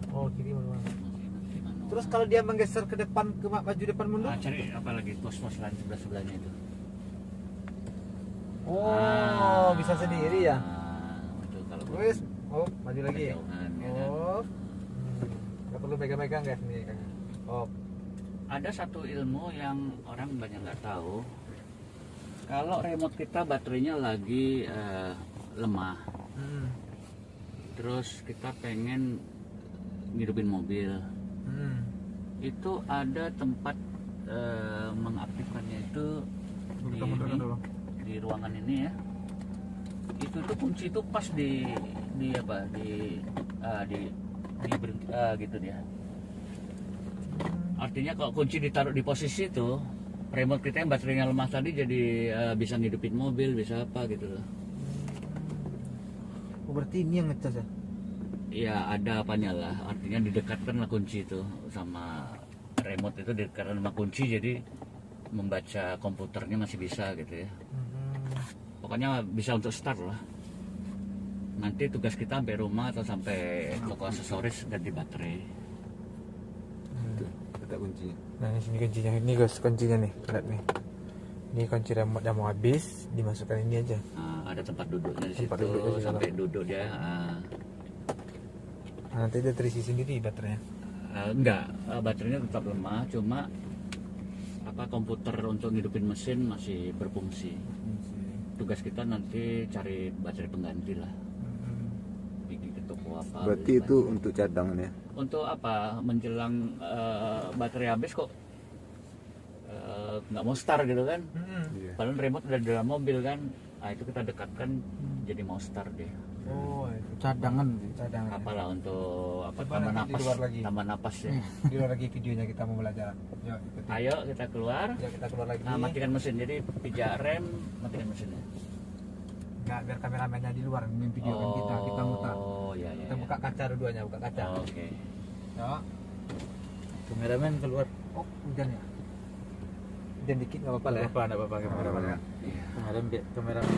Oh, kiri mana? Masih manual. Terus kalau dia menggeser ke depan, ke maju depan mundur? Cari apa lagi pos-pos lain sebelah-sebelahnya itu. Oh, bisa sendiri ya? Itu kalau Terus, oh, maju lagi. kejauhan, ya kan? Oh, nggak perlu pegang-pegang guys nih. Oh, Ada satu ilmu yang orang banyak nggak tahu. Kalau remote kita baterainya lagi lemah, terus kita pengen ngidupin mobil, itu ada tempat mengaktifkannya itu di ruangan ini ya. Itu tuh kunci itu pas di berhenti, gitu dia. Artinya kalau kunci ditaruh di posisi itu, remote kita yang baterainya lemah tadi jadi bisa ngidupin mobil, bisa apa gitu loh. oh, berarti ini yang ngecas ya? Ya ada apanya lah, artinya didekatkan lah kunci itu sama remote itu didekatkan sama kunci, jadi membaca komputernya masih bisa gitu ya. Pokoknya bisa untuk start lah. Nanti tugas kita sampai rumah atau sampai toko aksesoris ganti baterai. Ada kunci. Nah, ini sini kuncinya. Ini guys, kuncinya nih. Lihat nih. Ini kunci remote yang mau habis, dimasukkan ini aja. Ada tempat duduknya di Tempat situ, duduknya di sampai duduk dia. Nah, nanti dia terisi sendiri baterainya. Enggak, baterainya tetap lemah, cuma komputer untuk ngidupin mesin masih berfungsi. Tugas kita nanti cari baterai pengganti lah, pergi ke toko apa. Berarti itu untuk cadangan ya. Untuk apa? Menjelang baterai habis kok nggak mau start gitu kan? Iya. Padahal remote udah di dalam mobil kan. Itu kita dekatkan jadi mau start deh. Oh, itu cadangan. Cadangan. Apalah untuk Coba tambah nanti di napas, luar lagi. tambah napas ya. Di luar lagi videonya kita mau belajar. Yuk, ikuti. Ayo kita keluar. Ya, kita keluar lagi. Matikan mesin, jadi pijak rem, matikan mesinnya. Nggak, biar kameramennya di luar memvideokan kita mutar. Oh ya ya. Kita buka kaca dua-duanya, buka kaca. Oke. Ya. Kameramen keluar. Oh, hujan ya. Hujan dikit nggak apa-apa lah ya. Enggak apa-apa kameramen. Kameramen.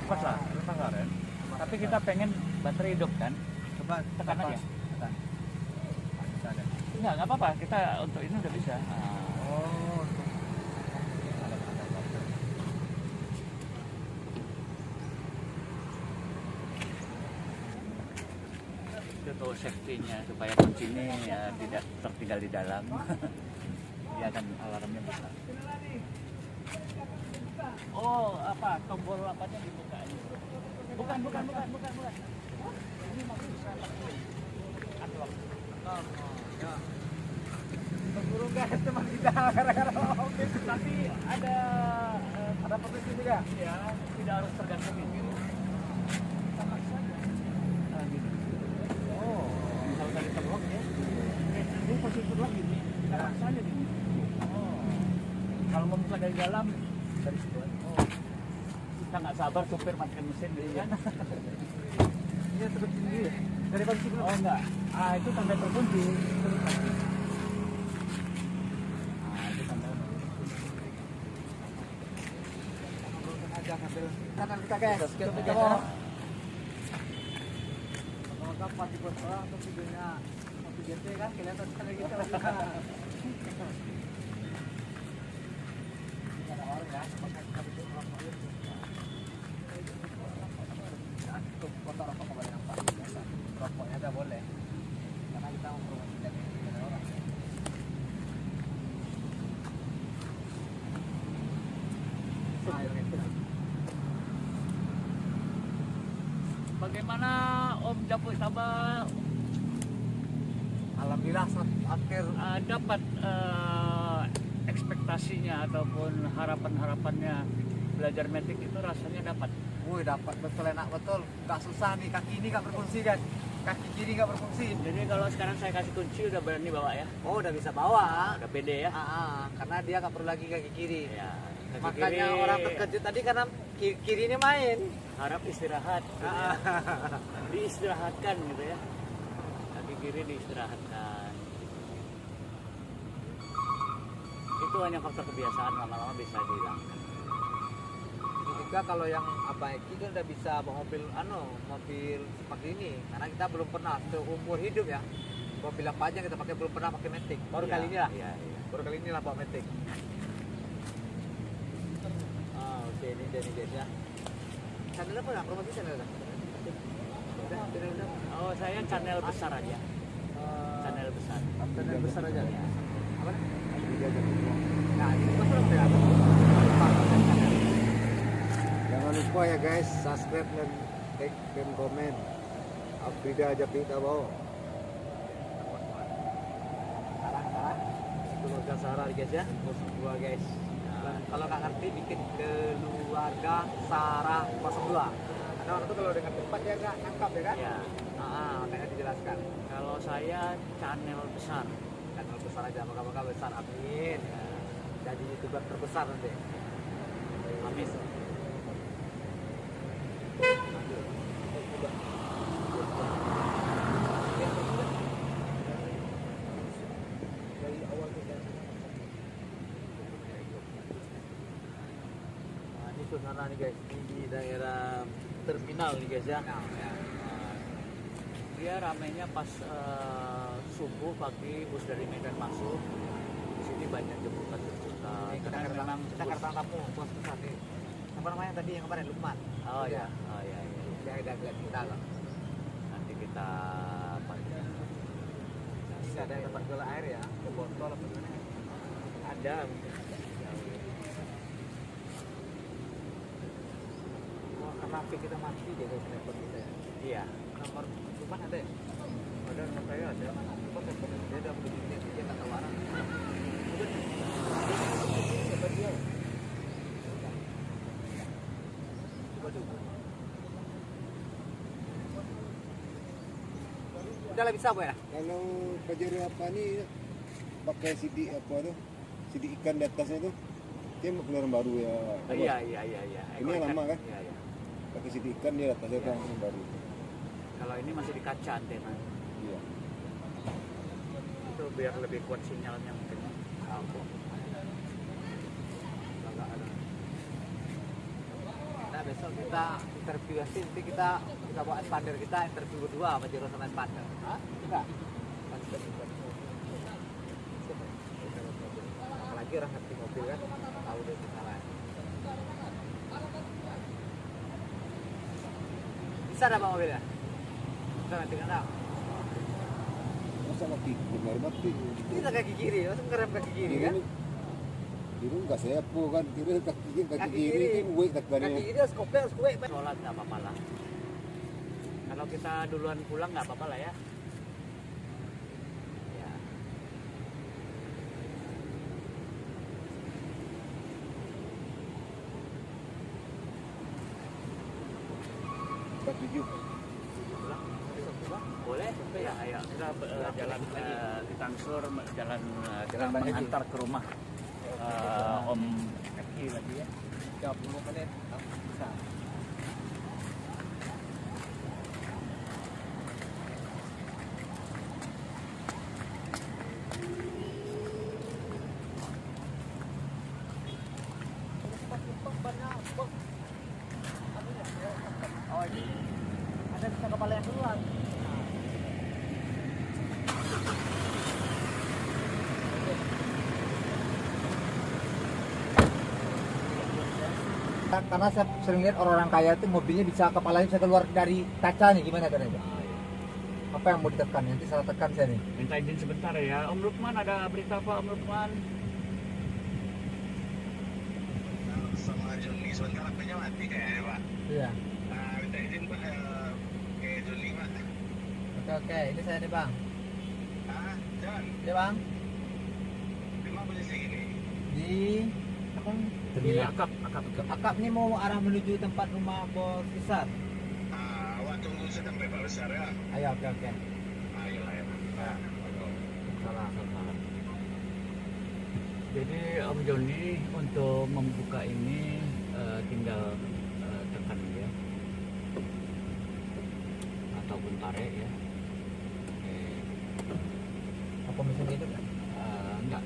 Pas lah, keren. Tapi kita pengen baterai hidup kan? Coba Tekan aja. Tekan. Bisa ada. Nggak apa-apa. Kita untuk ini udah bisa. Oh. Itu tuh safety-nya supaya kunci ini ya, tidak tertinggal di dalam. Dia akan alarmnya bisa. Oh, apa? Tombol apanya dibuka ini? Bukan. Ini masih bisa pakai unlock. Ya. Berburu guys teman kita gara-gara oke. Tapi ada posisi juga. ya, tidak harus tergantung ini. Sama saja. Nah, gitu. Oh. Kalau tadi terlock ya, ini posisi terlock gini, kita paksa aja gini. Oh. Kalau membuka dari dalam, dari situ. Oh. Kita nggak sabar supir matikan mesin gitu kan. Ini terus tinggi ya. Dari kunci belum? Oh enggak. Ah itu tanda terkunci. Terus lagi. Ah itu tanda. Aja ngambil kanan kita guys. Kita Coba guys, coba. ya. Kalau pasti buat orang atau videonya mobil GT kan kelihatan sekali gitu. Ada orang ya, maka kita bikin rokok itu. Untuk foto rokok nggak boleh nampak. Rokoknya nggak boleh. Karena kita mempromosikan ini kepada orang. Bagaimana Om Japui Sabah Alhamdulillah hampir dapat ekspektasinya ataupun harapan-harapannya belajar metik itu rasanya dapat. wih dapat betul enak betul. Nggak susah nih, kaki ini nggak berfungsi kan. Kaki kiri nggak berfungsi. Jadi kalau sekarang saya kasih kunci udah berani bawa ya. Oh udah bisa bawa. Udah pede ya. Karena dia nggak perlu lagi kaki kiri. Ya. Kaki Makanya kiri, orang terkejut tadi karena kiri ini main. harap istirahat. Gitu ya. Diistirahatkan gitu ya. Kaki kiri diistirahatkan. Itu hanya faktor kebiasaan, lama-lama bisa dihilangkan. Juga kalau yang Abang Eki kan udah bisa bawa mobil seperti ini, karena kita belum pernah seumur hidup ya. Mobil apa aja kita pakai belum pernah pakai Matic. Baru Iya, kali ini lah. iya, iya. Baru kali ini lah bawa Matic. Oke, ini jadi guys ya. Channelnya apa? Promosi channelnya? Udah, channelnya. Oh, saya channel besar aja. Channel besar. Channel besar aja. Ya. Apa? Nah, ini pas udah berapa? Jangan lupa ya guys, subscribe dan like dan komen. Afrida Japui Sabah. Sekarang keluarga Sarah guys ya. Dua guys. Nah, kalau nggak ngerti bikin keluarga Sarah 02. Ada orang tuh kalau dengan tempat dia nggak nangkap ya kan? Ya. Makanya dijelaskan. Kalau saya channel besar. Channel besar aja, moga-moga besar. Amin. Jadi youtuber terbesar nanti. Amin. Dari awal kita. Nah, ini suasana nih guys. Ini di daerah terminal nih guys ya. Dia ramainya pas subuh pagi bus dari Medan masuk. Di sini banyak jemputan. Ini kita Karena memang kita karena kamu bos besar nih. Apa namanya tadi yang kemarin Lukman? Oh ya, oh ya, ya. Dia ada lihat kita lah. Nanti kita Bisa ada tempat jual air ya, ke botol apa gimana? ada. Oh, karena HP kita mati deh guys, telepon kita ya. Iya. Nomor Lukman ada ya? Ada nomor saya ada. Kok telepon dia udah beli dia nggak tahu arah. Siapa dia? Coba dulu. Udah lah bisa bu ya? Kalau pajero apa nih pakai CD apa tuh? CD ikan di atasnya tuh. Dia mau keluaran baru ya. Oh, iya, iya, iya, iya. Ini yang lama kan? Iya, iya. Pakai CD ikan di atasnya tuh yang baru. Kalau ini masih di kaca antena. Iya. Itu biar lebih kuat sinyalnya mungkin. Nah besok besok kita interview sih, nanti kita bawa expander kita interview berdua sama Jero sama expander. Hah? Enggak. Apalagi orang ngerti mobil kan, tahu deh kesalahan. Bisa ada Bang mobilnya? Bisa nanti kan tahu. Masa mati, benar mati. Bisa kaki kiri, masa ngerem kaki kiri kan? Itu enggak sepo kan, kiri kaki Kaki kiri kiri. itu wek tak Kaki bani. kiri harus kopel, harus kuek. Sholat nggak apa-apa lah. Kalau kita duluan pulang nggak apa-apa lah ya. Ya. Tak tujuh. Pulang, besok pulang. Boleh? Ya, ayo kita jalan di Tangsur, jalan Jalan Bang Haji. mengantar ke rumah Om Kaki lagi ya. 30 menit. Bisa. Oh, ini ada bisa kepala yang duluan. Karena saya sering lihat orang-orang kaya itu mobilnya bisa kepalanya bisa keluar dari kaca nih, gimana caranya? Apa yang mau ditekan? Nanti salah tekan saya nih. Minta izin sebentar ya. Om Lukman, ada berita apa Om Lukman? Sama Joni sebentar HP-nya mati kayaknya Pak. Iya. Minta izin Pak ke Joni Pak. Oke, ini saya nih bang. John, Iya bang. di mana posisi ini? Di apa? Di akap. Akap nih mau arah menuju tempat rumah bos besar. Awak tunggu sampai Pak Besar ya. Ayo, oke. Ayo. Salah. Jadi Om Joni untuk membuka ini tinggal tekan ya, ataupun tarik ya. Apa mesin hidup? Enggak,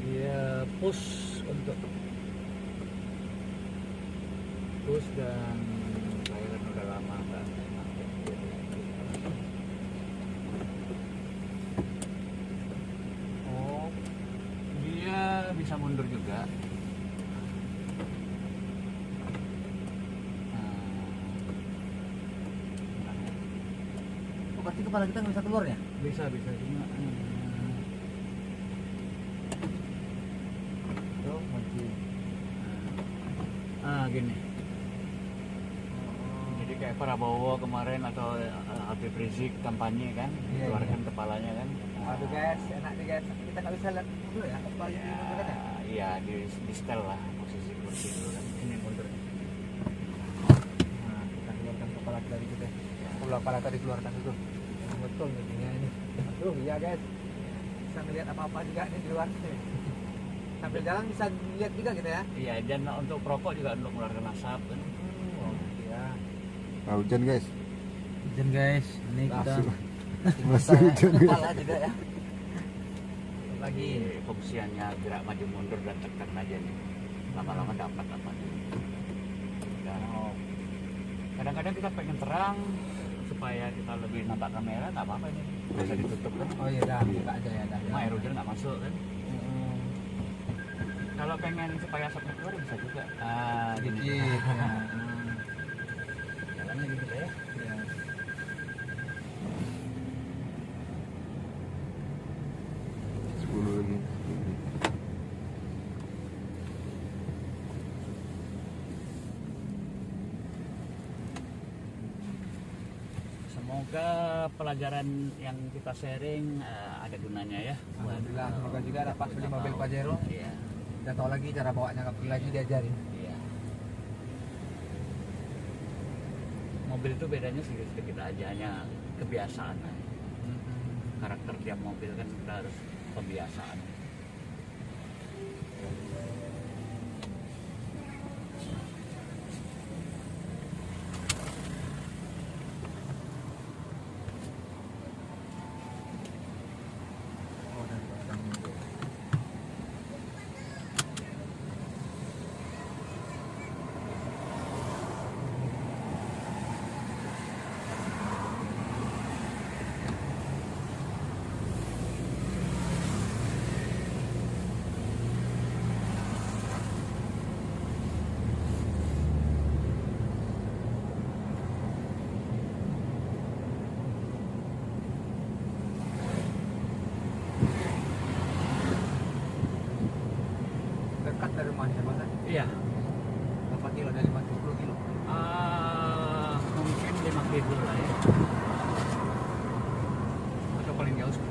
dia push untuk push dan saya kan udah lama nggak pakai. Oh, dia bisa mundur juga. Oh, berarti kepala kita nggak bisa keluar ya? Bisa cuma Tuh, kunci. gini. Jadi kayak Prabowo kemarin atau Habib Rizik kampanye kan, Iya, keluarkan kepalanya kan. Aduh guys, enak nih guys. Kita nggak bisa lihat dulu ya kepala ini mundur kan ya? Iya, di setel lah posisi kursi dulu kan. Ini mundur. Nah, kita keluarkan kepala dari kita. Kepala tadi keluarkan dulu. Betul nih ini. Aduh, iya guys. Bisa melihat apa-apa juga nih di luar. Sambil jalan bisa lihat juga kita ya. Iya, dan untuk perokok juga untuk mengeluarkan asap kan. Oh, iya. Hujan guys. Hujan guys, ini kita Masih hujan guys. Kepala juga ya. Lagi. Jadi fungsinya gerak maju mundur dan tekan aja nih. Lama-lama dapat apa nih. Dan kadang-kadang kita pengen terang supaya kita lebih nampak kamera, nggak apa-apa ini. Bisa ditutup kan. Oh iya dah, buka aja ya dah. Cuma air hujan nggak masuk kan. Kalau pengen supaya asapnya keluar bisa juga. Gini. Sedikit. Ya. Jalannya gitu ya. Ya. Lagi. Semoga pelajaran yang kita sharing ada gunanya ya. Alhamdulillah, semoga juga dapat beli mobil Pajero. Iya. Udah tahu lagi cara bawanya ke lagi diajarin. Iya. Mobil itu bedanya sedikit aja, hanya kebiasaan. Karakter tiap mobil kan kita harus pembiasaan. berapa kilo? Dari 50 kilo. Mungkin 5 kilo lah ya. Atau paling jauh 10.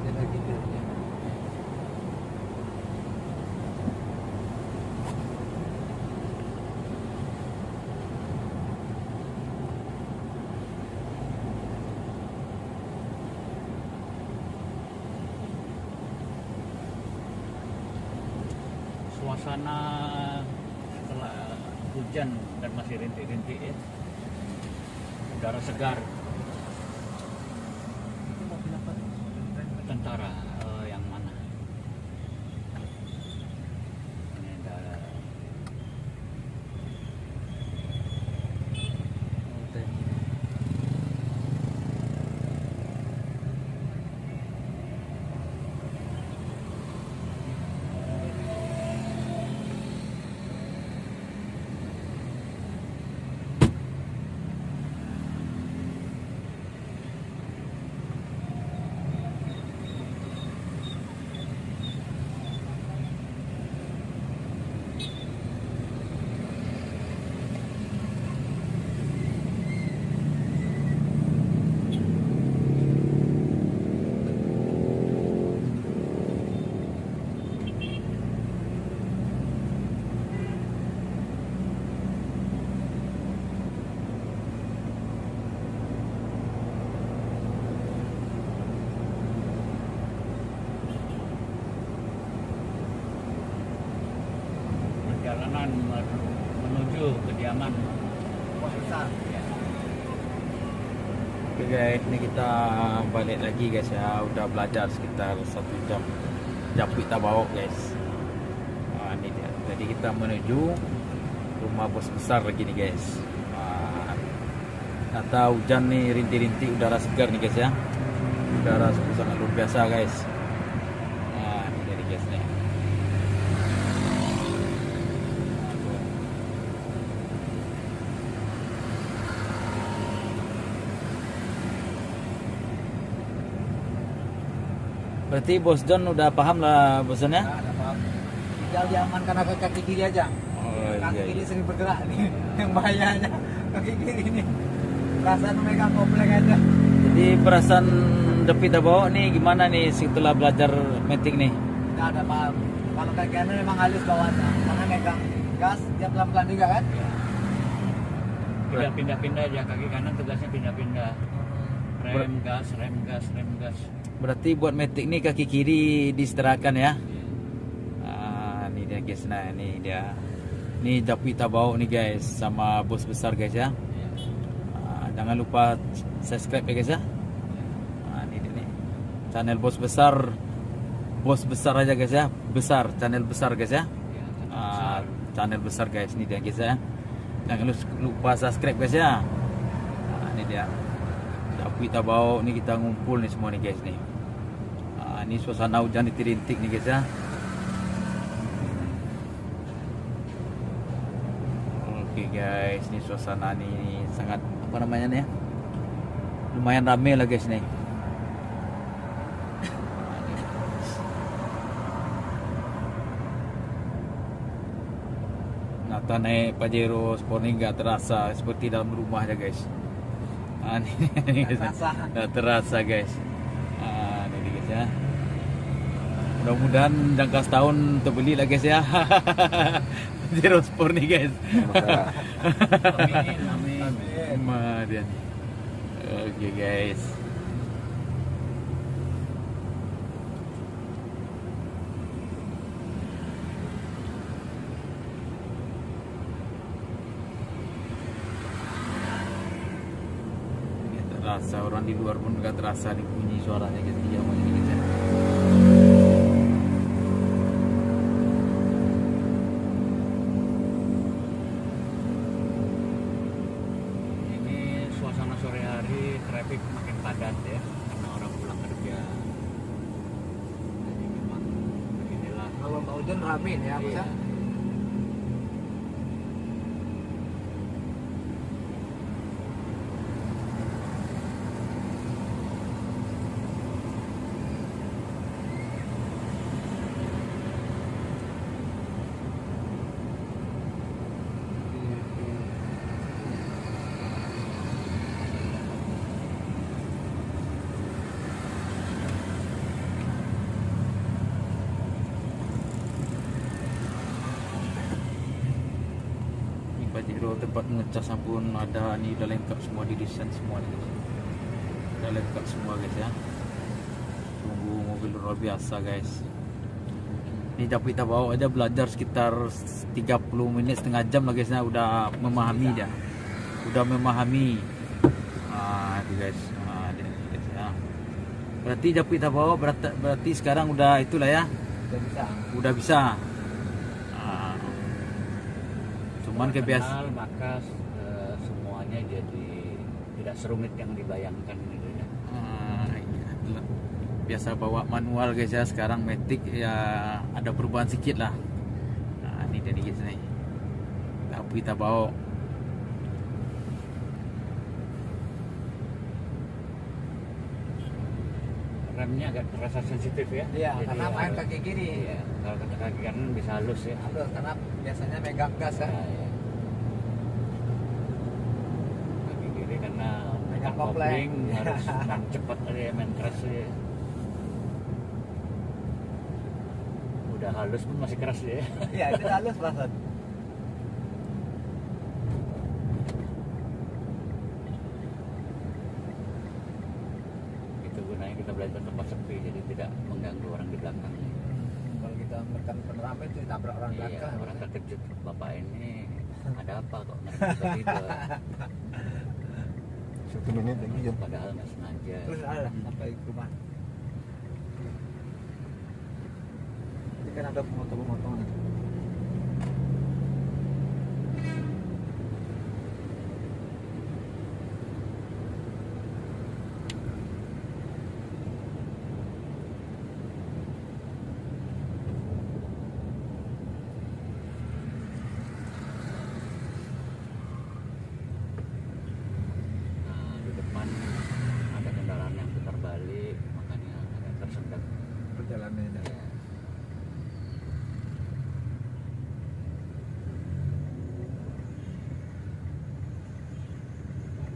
Ada lagi dia. Suasana setelah hujan dan masih rintik-rintik ya. Udara segar. Tentara yang mana? Ini ada perjalanan menuju kediaman Bos besar. Oke guys, ini kita balik lagi guys ya. Udah belajar sekitar 1 jam. Japit Tabawok guys. Ini dia. Jadi kita menuju rumah bos besar lagi nih guys. Kata hujan nih, rintik-rintik, udara segar nih guys ya. Udara sangat luar biasa guys. Ini dari guys nih. Berarti Bos John udah paham lah bosannya? Ada paham. Tinggal diamankan ke kaki kiri aja. Oh, Kaki iya, kiri iya. sering bergerak nih. Yang bahayanya kaki kiri ini. Perasaan memegang komplek aja. Jadi perasaan Japit Tabawok nih gimana nih setelah belajar metik nih? Nggak ada paham. Kalau kaki kanan memang halus bawahnya. Karena megang gas dia pelan-pelan juga kan. pindah-pindah aja, kaki kanan tugasnya pindah-pindah. Rem gas, rem gas, rem gas. Berarti buat metik nih kaki kiri diistirahatkan ya? Ini dia guys, nah ini dia. Ini Japit Tabawok nih guys sama bos besar guys ya. Jangan lupa subscribe ya guys ya. Ini dia nih. Channel bos besar aja guys ya. Besar, channel besar guys ya. Channel besar guys, ini dia guys ya. Jangan lupa subscribe guys ya. Ini dia. Japit Tabawok nih, kita ngumpul nih semua nih guys nih. Ini suasana hujan rintik nih guys ya. Oke guys, ini suasana nih sangat apa namanya nih ya? Lumayan rame lah guys nih. Nata naik Pajero Sport ini nggak terasa seperti dalam rumah aja guys. Ini guys, nggak terasa guys. Ini guys ya. Mudah-mudahan jangka setahun terbeli lah guys ya. Pajero Sport nih guys. Amin, amin. Kemudian. Oke guys. Terasa orang di luar pun nggak terasa nih bunyi suaranya guys di jauh ini guys ya. Ini suasana sore hari, traffic makin padat ya, karena orang pulang kerja. Jadi memang beginilah. Kalau mau hujan rame ya, Bos ya. Iya. Pajero tempat ngecas pun ada, nih udah lengkap semua, didesain semua nih guys. Udah lengkap semua guys ya. Tunggu mobil luar biasa guys. Ini tapi kita bawa aja belajar sekitar 30 menit setengah jam lah guys ya, udah memahami dia. Udah memahami. Itu guys. Dia, guys ya. Berarti tapi kita bawa berarti sekarang udah itulah ya. Udah bisa. Cuman kebiasaan maka semuanya jadi tidak serumit yang dibayangkan gitu ya. Iya. Biasa bawa manual guys ya, sekarang matic ya ada perubahan sedikit lah. Nah ini jadi guys nih, tapi kita bawa Remnya agak terasa sensitif ya. Iya, Jadi karena main harus- kaki kiri. Iya, kalau kaki kanan bisa halus ya. Halus, karena biasanya megang gas kan. Nah, iya. Kaki kiri karena Megang kopling kopling. harus main cepat ya, main keras ya. Udah halus pun masih keras ya. Iya, itu halus banget. Itu gunanya kita belajar tempat sepi jadi tidak mengganggu orang di belakang. Kalau kita menekan peneram itu ditabrak orang Iya, belakang. orang terkejut, bapak ini ada apa kok tiba-tiba. 1 menit lagi ya. Padahal nggak sengaja. Terus ada sampai ke rumah. Ini kan ada pemotongan. Nah, di depan ada kendaraan yang putar balik, makanya agak tersendat. Perjalanannya.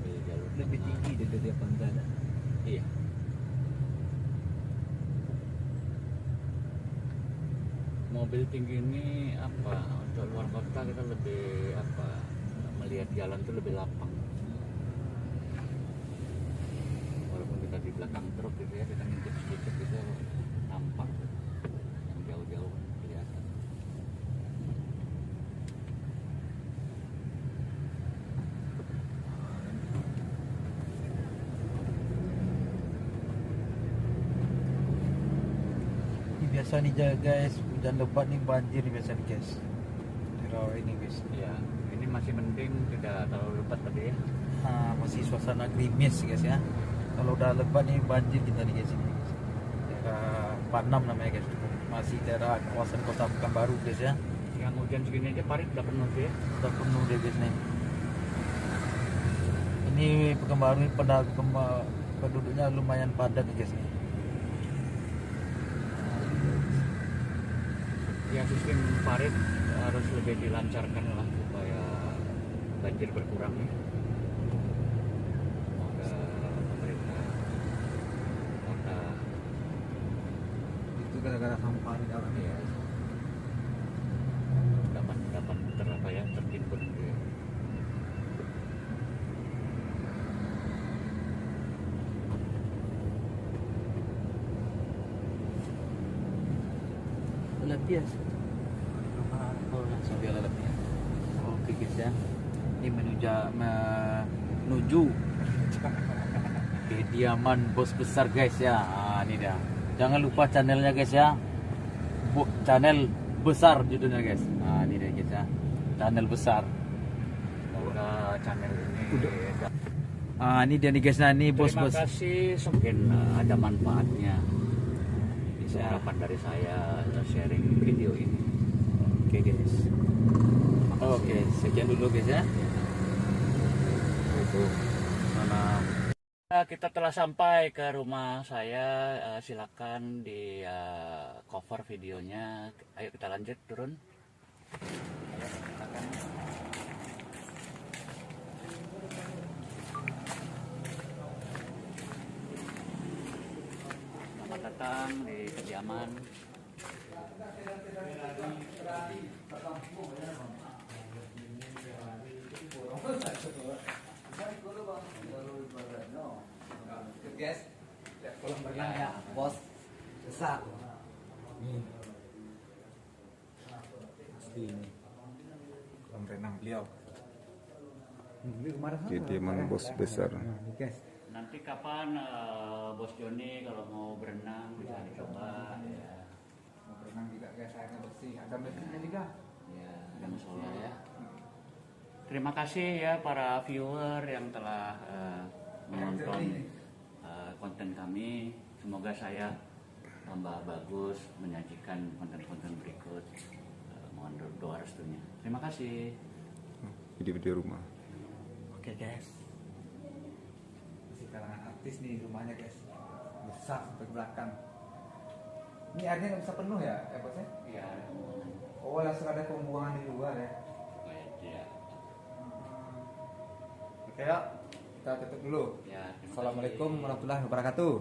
Di jalur Lebih tengah. tinggi dari dia Panjana. Iya. Mobil tinggi ini apa? Untuk luar kota kita lebih apa? Melihat jalan tuh lebih lapang. Walaupun kita di belakang truk gitu ya, kita ngintip sedikit gitu nampak yang jauh-jauh kelihatan. ini biasa nih guys, hujan lebat nih banjir nih biasa nih guys. Daerah ini guys. Ya, ini masih mending tidak terlalu lebat tadi ya. Masih suasana gerimis guys ya. Kalau udah lebat nih banjir kita nih guys ini. Daerah Panam namanya guys. Masih daerah kawasan Kota Pekanbaru guys ya. Yang hujan segini aja parit udah penuh sih ya. Udah penuh deh guys nih. Ini Pekanbaru ini penduduknya lumayan padat nih guys nih. Ya sistem parit harus lebih dilancarkan lah supaya banjir berkurang ya. Semoga pemerintah kota Itu gara-gara sampah di dalam. ya dapat tertimbun gitu ya. Lampias. Oh, langsung dia lampias. Oke guys ya. Ini menuju kediaman bos besar guys ya. Ini dia. Jangan lupa channelnya guys ya. Channel besar judulnya guys. Ini dia guys ya. Channel besar. Semoga channel ini Ini dia nih guys. Nah, ini bos. terima kasih, mungkin ada manfaatnya. Itu Ya. harapan dari saya sharing video ini. Oke guys. Oke, sekian dulu guys ya. Itu sana. Kita telah sampai ke rumah saya. Silakan di cover videonya. Ayo kita lanjut turun. Selamat datang di kediaman. Guys, lihat kolam renang ya, bos. Besar. Nih. Asli ini. Kolam renang beliau. Kediaman bos besar. Guys, Nanti kapan Bos Joni kalau mau berenang bisa dicoba ya. mau berenang juga guys, airnya bersih, ada mesinnya juga. Ya, ada musola ya. Terima kasih ya para viewer yang telah menonton konten kami. Semoga saya tambah bagus menyajikan konten-konten berikut. Mohon doa restunya. Terima kasih. Video-video rumah. Oke guys, masih kalangan artis nih rumahnya guys, besar sampai ke belakang. Ini airnya nggak bisa penuh ya, bosnya? Iya. Oh, langsung ada pembuangan di luar ya. Ya. Oke yuk, kita tutup dulu. Ya, terima kasih. Assalamualaikum warahmatullahi wabarakatuh.